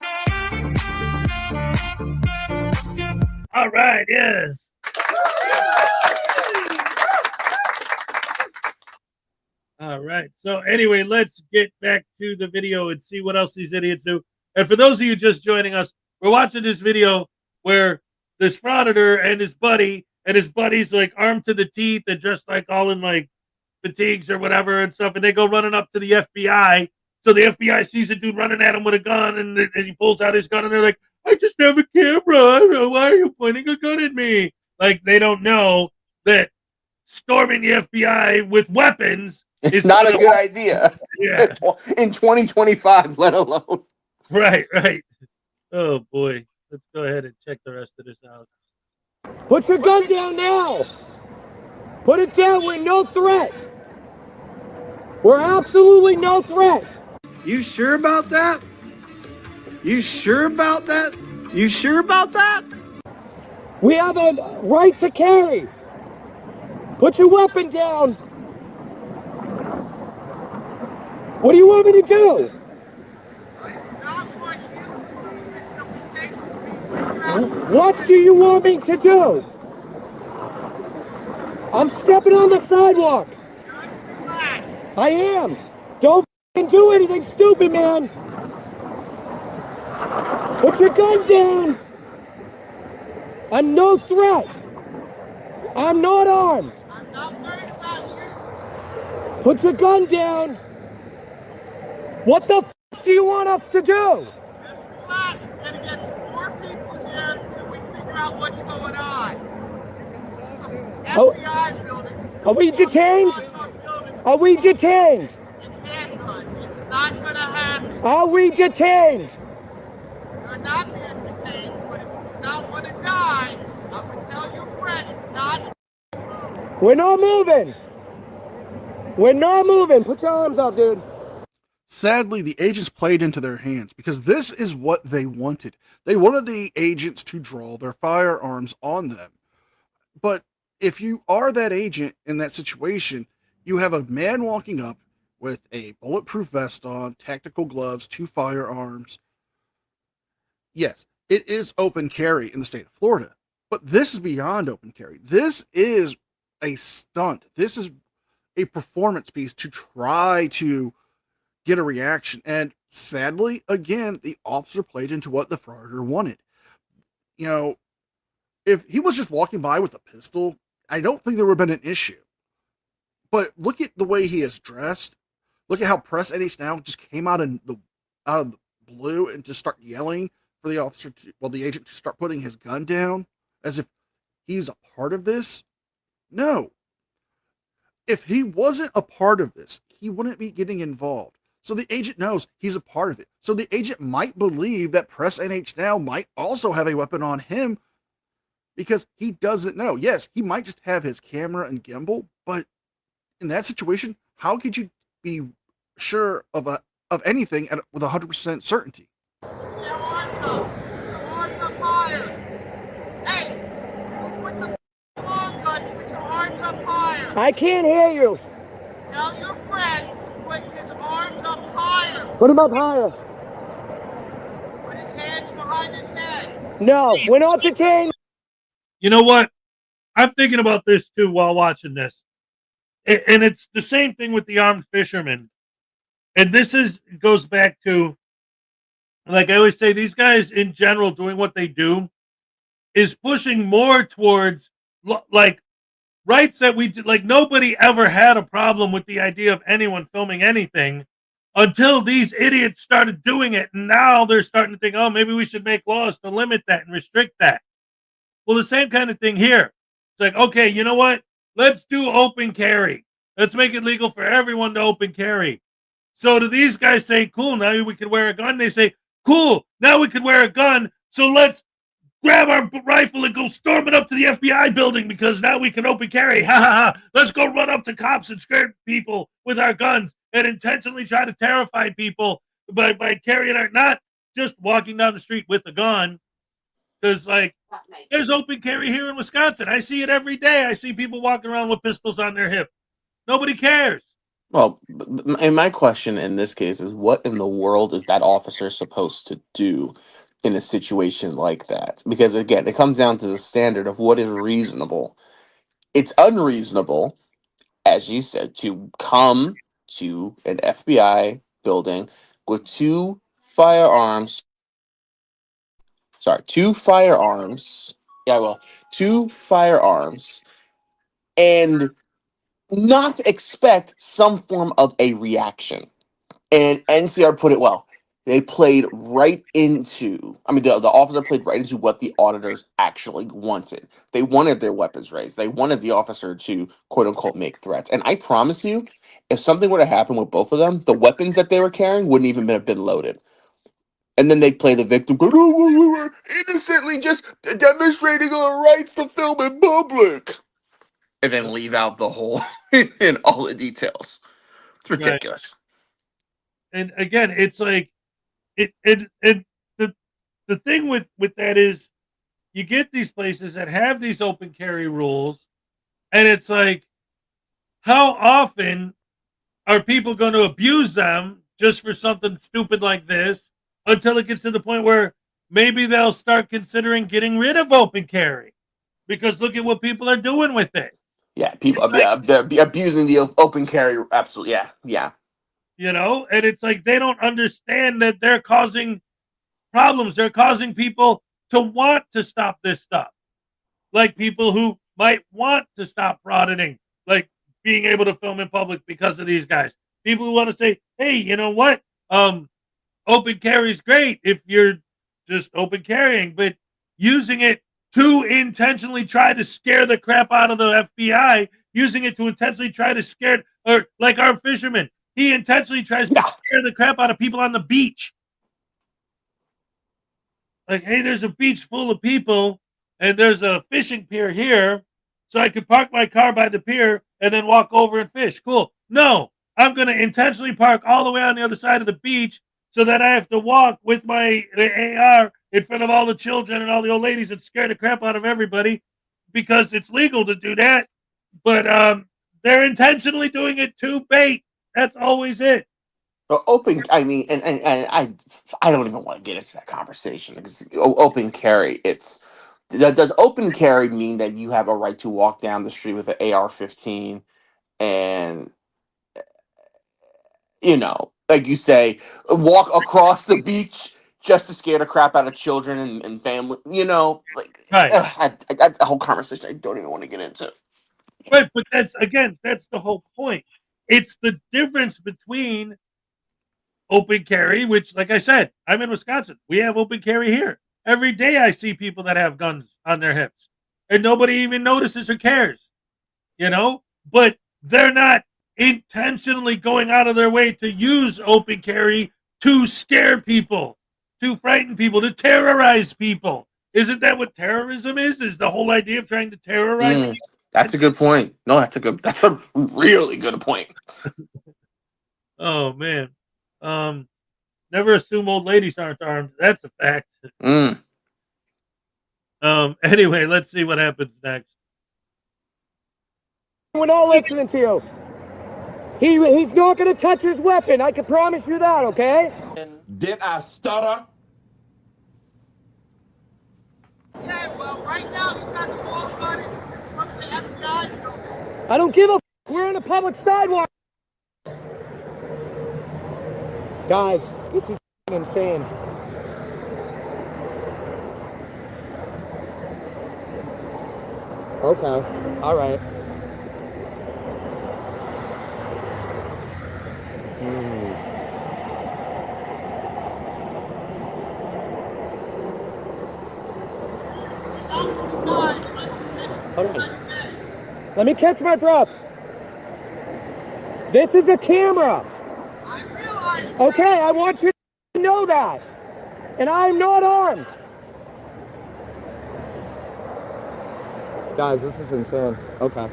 Speaker 2: All right, yes. All right. So anyway, let's get back to the video and see what else these idiots do. And for those of you just joining us, we're watching this video where this frauditor and his buddy's like armed to the teeth and dressed like all in like fatigues or whatever and stuff. And they go running up to the FBI. So the FBI sees a dude running at him with a gun and he pulls out his gun and they're like, I just have a camera. I don't know. Why are you pointing a gun at me? Like, they don't know that storming the FBI with weapons is
Speaker 5: not a good idea.
Speaker 2: Yeah.
Speaker 5: In 2025, let alone.
Speaker 2: Right. Oh, boy. Let's go ahead and check the rest of this out.
Speaker 7: Put your gun down now. Put it down. We're no threat. We're absolutely no threat.
Speaker 8: You sure about that? You sure about that? You sure about that?
Speaker 7: We have a right to carry. Put your weapon down. What do you want me to do? What do you want me to do? I'm stepping on the sidewalk. I am. Don't do anything stupid, man. Put your gun down. I'm no threat. I'm not armed.
Speaker 9: I'm not worried about you.
Speaker 7: Put your gun down. What the f do you want us to do?
Speaker 9: Just relax. We're going to get some more people here until we figure out what's going on. FBI building.
Speaker 7: Are we detained? Are we detained?
Speaker 9: In handcuffs. It's not going to happen.
Speaker 7: Are we detained?
Speaker 9: You're not being detained, but if you do not want to die, I would tell your friend not.
Speaker 7: We're not moving. We're not moving. Put your arms up, dude.
Speaker 6: Sadly, the agents played into their hands because this is what they wanted. They wanted the agents to draw their firearms on them. But if you are that agent in that situation, you have a man walking up with a bulletproof vest on, tactical gloves, 2 firearms. Yes, it is open carry in the state of Florida, but this is beyond open carry. This is a stunt. This is a performance piece to try to get a reaction. And sadly, again, the officer played into what the frauditor wanted. You know, if he was just walking by with a pistol, I don't think there would have been an issue. But look at the way he is dressed. Look at how Press NH now just came out of the blue and just start yelling for the officer the agent to start putting his gun down as if he's a part of this. No. If he wasn't a part of this, he wouldn't be getting involved. So the agent knows he's a part of it. So the agent might believe that Press NH now might also have a weapon on him because he doesn't know. Yes, he might just have his camera and gimbal, but in that situation, how could you be sure of anything with 100% certainty?
Speaker 9: Put your arms up. Put your arms up higher. Hey, with the long gun, put your arms up higher.
Speaker 7: I can't hear you.
Speaker 9: Tell your friend to put his arms up higher.
Speaker 7: Put him up higher. No, we're not detaining.
Speaker 2: You know what? I'm thinking about this too while watching this. And it's the same thing with the armed fishermen. And this goes back to, like I always say, these guys in general doing what they do is pushing more towards like rights that we did. Like nobody ever had a problem with the idea of anyone filming anything until these idiots started doing it. And now they're starting to think, oh, maybe we should make laws to limit that and restrict that. Well, the same kind of thing here. It's like, okay, you know what? Let's do open carry. Let's make it legal for everyone to open carry. So do these guys say, cool, now we can wear a gun? They say, cool, now we can wear a gun. So let's grab our rifle and go storm it up to the FBI building because now we can open carry. Ha ha ha. Let's go run up to cops and scare people with our guns and intentionally try to terrify people by carrying our, not just walking down the street with a gun. Because, like, there's open carry here in Wisconsin. I see it every day. I see people walking around with pistols on their hip. Nobody cares.
Speaker 5: Well, and my question in this case is, what in the world is that officer supposed to do in a situation like that? Because again, it comes down to the standard of what is reasonable. It's unreasonable, as you said, to come to an FBI building with two firearms. Sorry, two firearms. Yeah, well, two firearms, and not expect some form of a reaction. And NCR put it well. They played right into, I mean, the officer played right into what the auditors actually wanted. They wanted their weapons raised. They wanted the officer to, quote unquote, make threats. And I promise you, if something were to happen with both of them, the weapons that they were carrying wouldn't even have been loaded. And then they play the victim, going, oh, we were innocently just demonstrating our rights to film in public. And then leave out the whole and all the details. It's ridiculous.
Speaker 2: Right. And again, it's like the thing with that is you get these places that have these open carry rules, and it's like, how often are people going to abuse them just for something stupid like this until it gets to the point where maybe they'll start considering getting rid of open carry because look at what people are doing with it.
Speaker 5: Yeah, people, they're abusing the open carry. Absolutely, yeah.
Speaker 2: You know, and it's like they don't understand that they're causing problems. They're causing people to want to stop this stuff. Like people who might want to stop frauditing, like being able to film in public because of these guys. People who want to say, hey, you know what? Open carry is great if you're just open carrying, but using it to intentionally try to scare the crap out of the FBI, using it to intentionally try to scare, or like our fisherman, he intentionally tries to scare the crap out of people on the beach. Like, hey, there's a beach full of people and there's a fishing pier here, so I could park my car by the pier and then walk over and fish. Cool. No, I'm going to intentionally park all the way on the other side of the beach so that I have to walk with my AR in front of all the children and all the old ladies and scare the crap out of everybody because it's legal to do that. But they're intentionally doing it to bait. That's always it.
Speaker 5: But open, I mean, and I don't even want to get into that conversation because open carry, does open carry mean that you have a right to walk down the street with an AR-15 and, you know, like you say, walk across the beach just to scare the crap out of children and family, you know, like,
Speaker 2: right.
Speaker 5: That's a whole conversation I don't even want to get into.
Speaker 2: Right, but that's the whole point. It's the difference between open carry, which, like I said, I'm in Wisconsin. We have open carry here. Every day I see people that have guns on their hips, and nobody even notices or cares, you know? But they're not intentionally going out of their way to use open carry to scare people, to frighten people, to terrorize people. Isn't that what terrorism is? Is the whole idea of trying to terrorize people?
Speaker 5: That's a good point. No, that's a really good point.
Speaker 2: Oh man. Never assume old ladies aren't armed. That's a fact. Anyway, let's see what happens next.
Speaker 7: We're not listening to you. He's not going to touch his weapon. I can promise you that, okay?
Speaker 10: Did I stutter?
Speaker 9: Well, right now he's got the wall gun in front of the FBI building.
Speaker 7: I don't give a f. We're on a public sidewalk. Guys, this is insane. Okay. All right. Hold on. Let me catch my breath. This is a camera.
Speaker 9: I realize.
Speaker 7: Okay, I want you to know that. And I'm not armed. Guys, this is insane. Okay.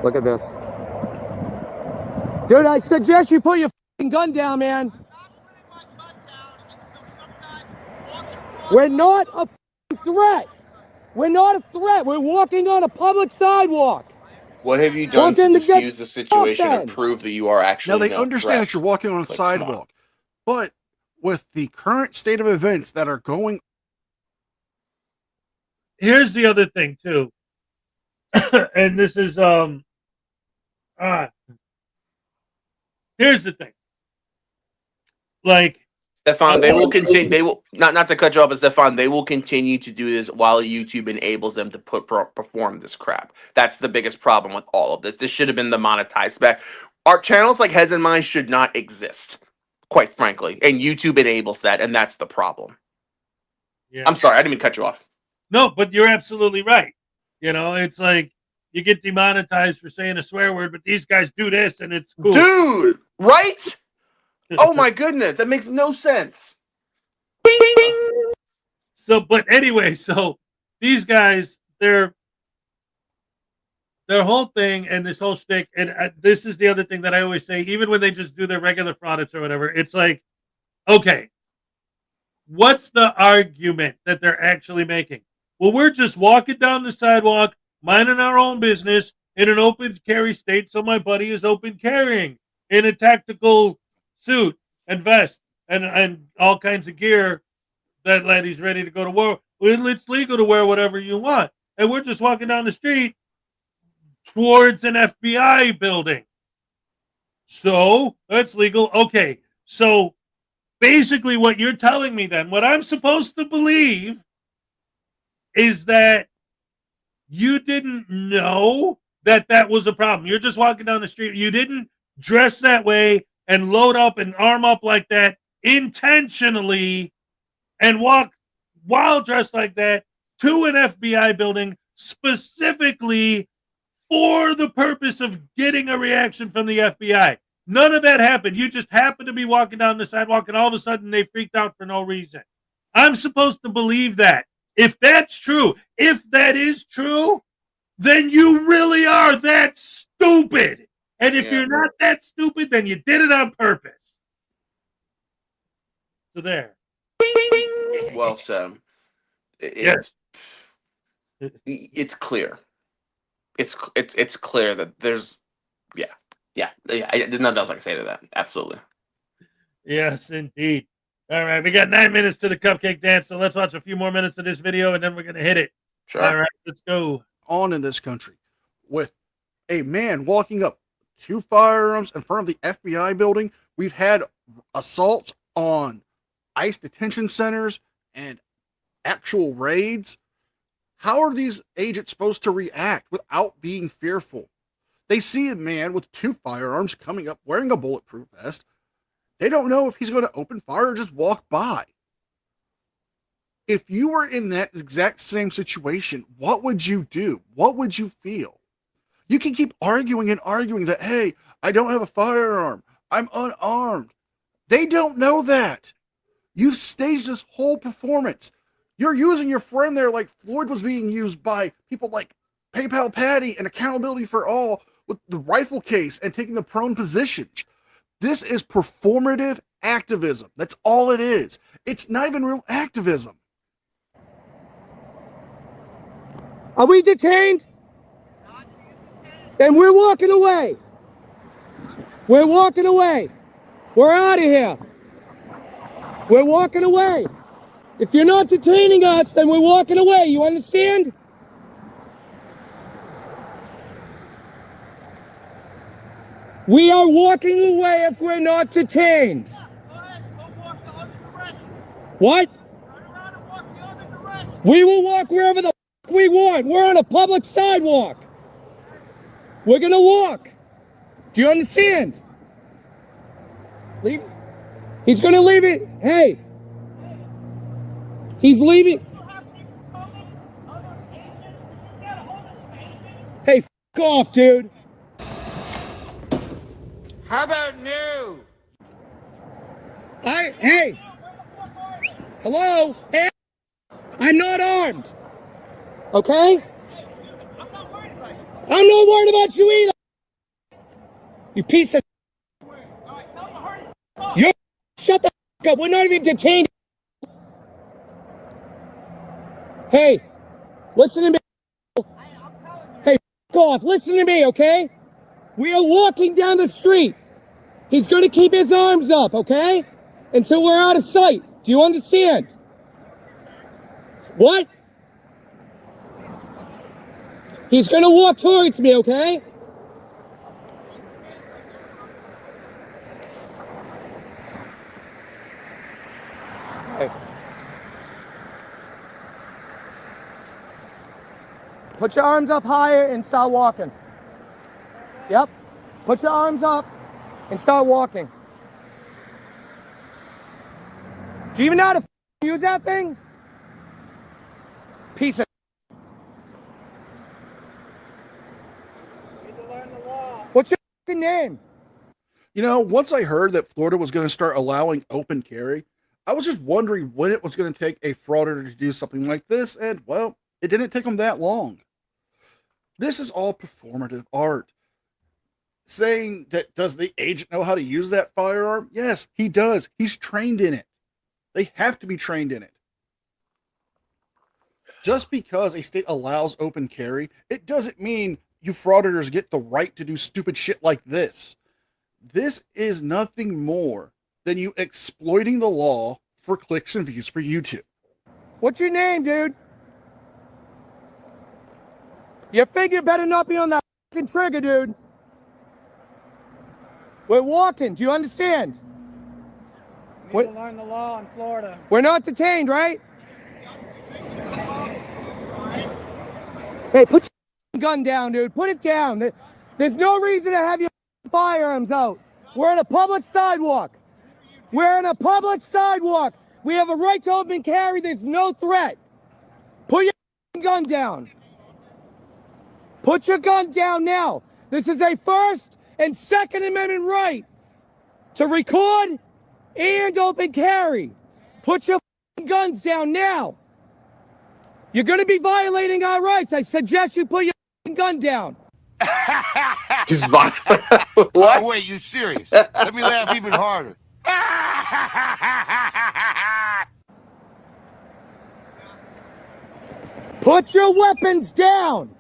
Speaker 7: Look at this. Dude, I suggest you put your f***ing gun down, man. We're not a f***ing threat. We're not a threat. We're walking on a public sidewalk.
Speaker 5: What have you done to
Speaker 7: Walking to get
Speaker 5: defuse the situation and
Speaker 7: then.
Speaker 5: prove that you are actually
Speaker 6: Now they
Speaker 5: no
Speaker 6: understand
Speaker 5: threat?
Speaker 6: that you're walking on a
Speaker 5: Like, come on.
Speaker 6: sidewalk, but with the current state of events that are going,
Speaker 2: Here's the other thing too, and this is here's the thing. Like,
Speaker 5: Stefan, they will continue. They will not to cut you off, but Stefan, they will continue to do this while YouTube enables them to perform this crap. That's the biggest problem with all of this. This should have been the monetized spec. Our channels like Heads and Minds should not exist, quite frankly, and YouTube enables that, and that's the problem.
Speaker 2: yeah.
Speaker 5: I'm sorry, I didn't mean to cut you off.
Speaker 2: No, but you're absolutely right. You know, it's like you get demonetized for saying a swear word, but these guys do this, and it's cool.
Speaker 5: Dude, right? Oh my goodness, that makes no sense.
Speaker 2: So, but anyway, so these guys, their whole thing and this whole shtick, and this is the other thing that I always say, even when they just do their regular fraudits or whatever, it's like, okay, what's the argument that they're actually making? Well, we're just walking down the sidewalk, minding our own business in an open carry state, so my buddy is open carrying in a tactical suit and vest and all kinds of gear that he's ready to go to war. Well, it's legal to wear whatever you want. And we're just walking down the street towards an FBI building. So that's legal. Okay. So basically what you're telling me then, what I'm supposed to believe is that you didn't know that that was a problem. You're just walking down the street. You didn't dress that way and load up and arm up like that intentionally and walk while dressed like that to an FBI building specifically for the purpose of getting a reaction from the FBI. None of that happened. You just happened to be walking down the sidewalk and all of a sudden they freaked out for no reason. I'm supposed to believe that. If that's true, if that is true, then you really are that stupid. And if you're not that stupid, then you did it on purpose. So there.
Speaker 5: Well said.
Speaker 2: Yes.
Speaker 5: It's clear. It's clear that there's there's nothing else I can say to that. Absolutely.
Speaker 2: Yes, indeed. All right, we got 9 minutes to the cupcake dance, so let's watch a few more minutes of this video, and then we're gonna hit it.
Speaker 5: Sure.
Speaker 2: All right, let's go.
Speaker 6: on in this country with a man walking up 2 firearms in front of the FBI building. We've had assaults on ICE detention centers and actual raids. How are these agents supposed to react without being fearful? They see a man with 2 firearms coming up wearing a bulletproof vest. They don't know if he's going to open fire or just walk by. If you were in that exact same situation, what would you do? What would you feel? You can keep arguing and arguing that, hey, I don't have a firearm. I'm unarmed. They don't know that. You've staged this whole performance. You're using your friend there like Floyd was being used by people like PayPal Patty and Accountability for All with the rifle case and taking the prone positions. This is performative activism. That's all it is. It's not even real activism.
Speaker 7: Are we detained? Then we're walking away. We're walking away. We're out of here. We're walking away. If you're not detaining us, then we're walking away. You understand? We are walking away if we're not detained.
Speaker 9: Go ahead, go walk the other direction.
Speaker 7: What?
Speaker 9: Turn around and walk the other direction.
Speaker 7: We will walk wherever the f we want. We're on a public sidewalk. We're gonna walk. Do you understand? Leave. He's gonna leave it. Hey. He's leaving.
Speaker 9: You have people coming, other agents. You get a hold of agents.
Speaker 7: Hey, f off, dude.
Speaker 9: How about new?
Speaker 7: Hey. Hello? Hey. I'm not armed. Okay?
Speaker 9: I'm not worried about you.
Speaker 7: I'm not worried about you either. You piece of.
Speaker 9: All right, tell them to hurry up.
Speaker 7: You shut the f up. We're not even detained. Hey, listen to me.
Speaker 9: I'm telling you.
Speaker 7: Hey, f off. Listen to me, okay? We are walking down the street. He's going to keep his arms up, okay? Until we're out of sight. Do you understand? What? He's going to walk towards me, okay? Hey. Put your arms up higher and start walking. Yep. Put your arms up and start walking. Do you even know how to use that thing? Piece of.
Speaker 9: You need to learn the law.
Speaker 7: What's your fucking name?
Speaker 6: You know, once I heard that Florida was going to start allowing open carry, I was just wondering when it was going to take a frauditor to do something like this, and, well, it didn't take them that long. This is all performative art. Saying that, does the agent know how to use that firearm? Yes, he does. He's trained in it. They have to be trained in it. Just because a state allows open carry, it doesn't mean you frauditors get the right to do stupid shit like this. This is nothing more than you exploiting the law for clicks and views for YouTube.
Speaker 7: What's your name, dude? Your finger better not be on that fucking trigger, dude. We're walking. Do you understand?
Speaker 9: You need to learn the law in Florida.
Speaker 7: We're not detained, right? Hey, put your gun down, dude. Put it down. There's no reason to have your firearms out. We're on a public sidewalk. We're on a public sidewalk. We have a right to open carry. There's no threat. Put your gun down. Put your gun down now. This is a First and Second Amendment right to record and open carry. Put your guns down now. You're going to be violating our rights. I suggest you put your gun down.
Speaker 5: He's what?
Speaker 10: Oh, wait, you serious? Let me laugh even harder.
Speaker 7: Put your weapons down.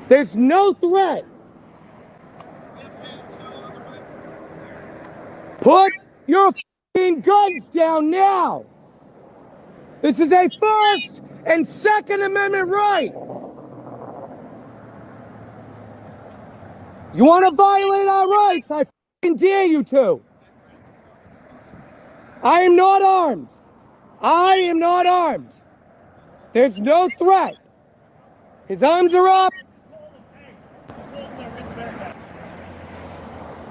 Speaker 7: There's no threat. Put your guns down now. This is a First and Second Amendment right. You want to violate our rights? I dare you to. I am not armed. I am not armed. There's no threat. His arms are up.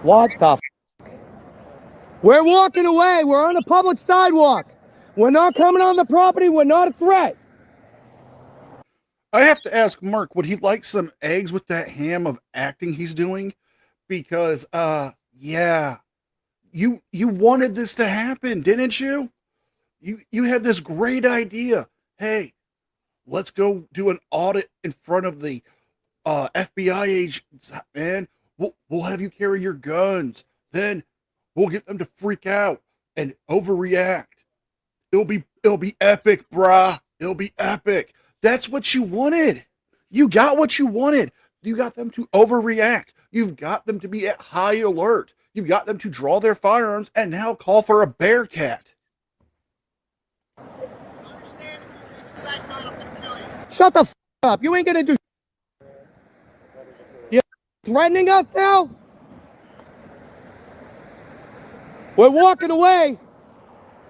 Speaker 7: What the f? We're walking away. We're on a public sidewalk. We're not coming on the property. We're not a threat.
Speaker 6: I have to ask Mark, would he like some eggs with that ham of acting he's doing? Because, yeah, you wanted this to happen, didn't you? You had this great idea. Hey, let's go do an audit in front of the FBI agents, man. We'll have you carry your guns. Then we'll get them to freak out and overreact. It'll be epic, brah. It'll be epic. That's what you wanted. You got what you wanted. You got them to overreact. You've got them to be at high alert. You've got them to draw their firearms and now call for a bearcat.
Speaker 7: Shut the up. You ain't gonna do. You threatening us now? We're walking away.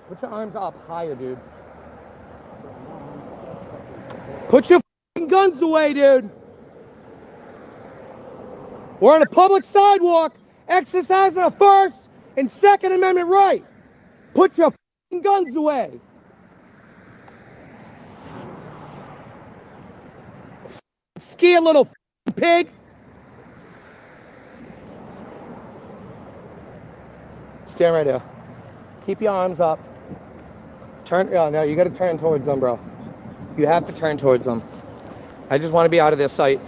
Speaker 7: Put your arms up higher, dude. Put your guns away, dude. We're on a public sidewalk exercising a First and Second Amendment right. Put your guns away. Scared little pig. Stand right there. Keep your arms up. Turn. No, you got to turn towards them, bro. You have to turn towards them. I just want to be out of their sight.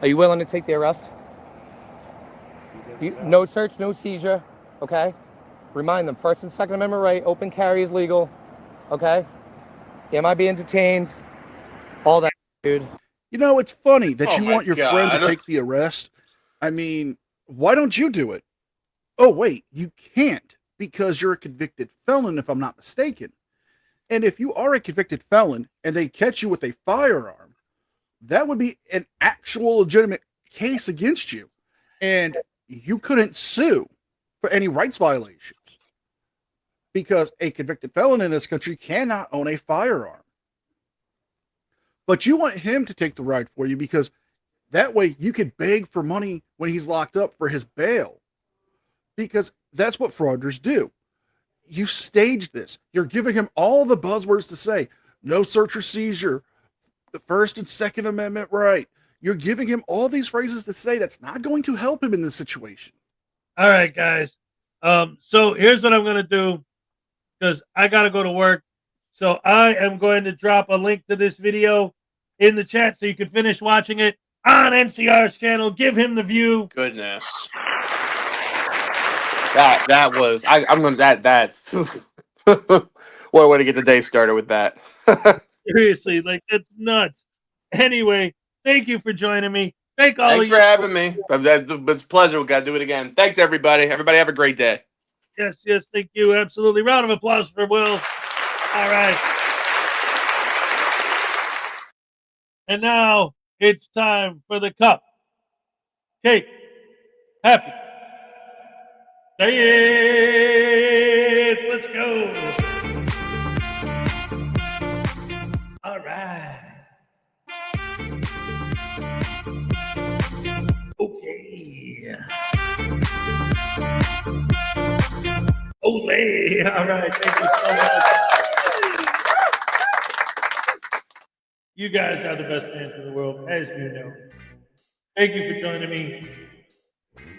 Speaker 7: Are you willing to take the arrest? No search, no seizure, okay? Remind them, First and Second Amendment right, open carry is legal, okay? Am I being detained? All that, dude.
Speaker 6: You know, it's funny that
Speaker 5: Oh
Speaker 6: you
Speaker 5: my
Speaker 6: want your friend to
Speaker 5: God.
Speaker 6: take the arrest. I mean, why don't you do it? Oh, wait, you can't because you're a convicted felon, if I'm not mistaken. And if you are a convicted felon and they catch you with a firearm, that would be an actual legitimate case against you. And you couldn't sue for any rights violations because a convicted felon in this country cannot own a firearm. But you want him to take the ride for you because that way you could beg for money when he's locked up for his bail. Because that's what fraudsters do. You stage this. You're giving him all the buzzwords to say, no search or seizure, the First and Second Amendment right. You're giving him all these phrases to say that's not going to help him in this situation.
Speaker 2: All right, guys. So here's what I'm going to do because I got to go to work. So I am going to drop a link to this video in the chat so you can finish watching it on NCR's channel. Give him the view.
Speaker 5: Goodness. That was I'm gonna that what a way to get the day started with that.
Speaker 2: Seriously, like it's nuts. Anyway, thank you for joining me. Thank all
Speaker 5: Thanks
Speaker 2: of you
Speaker 5: for having me. It's a pleasure. We gotta do it again. Thanks everybody. Everybody have a great day.
Speaker 2: Yes, thank you. Absolutely. Round of applause for Will. All right. And now it's time for the cup. Cake. Happy. Dance. Let's go. All right. Okay. Ole. All right. Thank you so much. You guys are the best fans in the world, as you know. Thank you for joining me.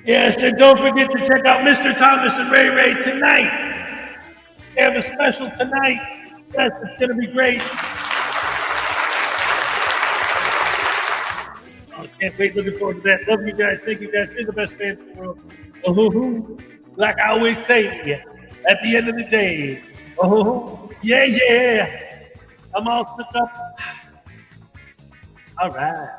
Speaker 2: Yes, and don't forget to check out Mr. Thomas and Ray Ray tonight. They have a special tonight. Yes, it's going to be great. Oh, can't wait. Looking forward to that. Love you guys. Thank you guys. You're the best fans in the world. Oh, like I always say, at the end of the day, oh, yeah. I'm all stuck up. All right.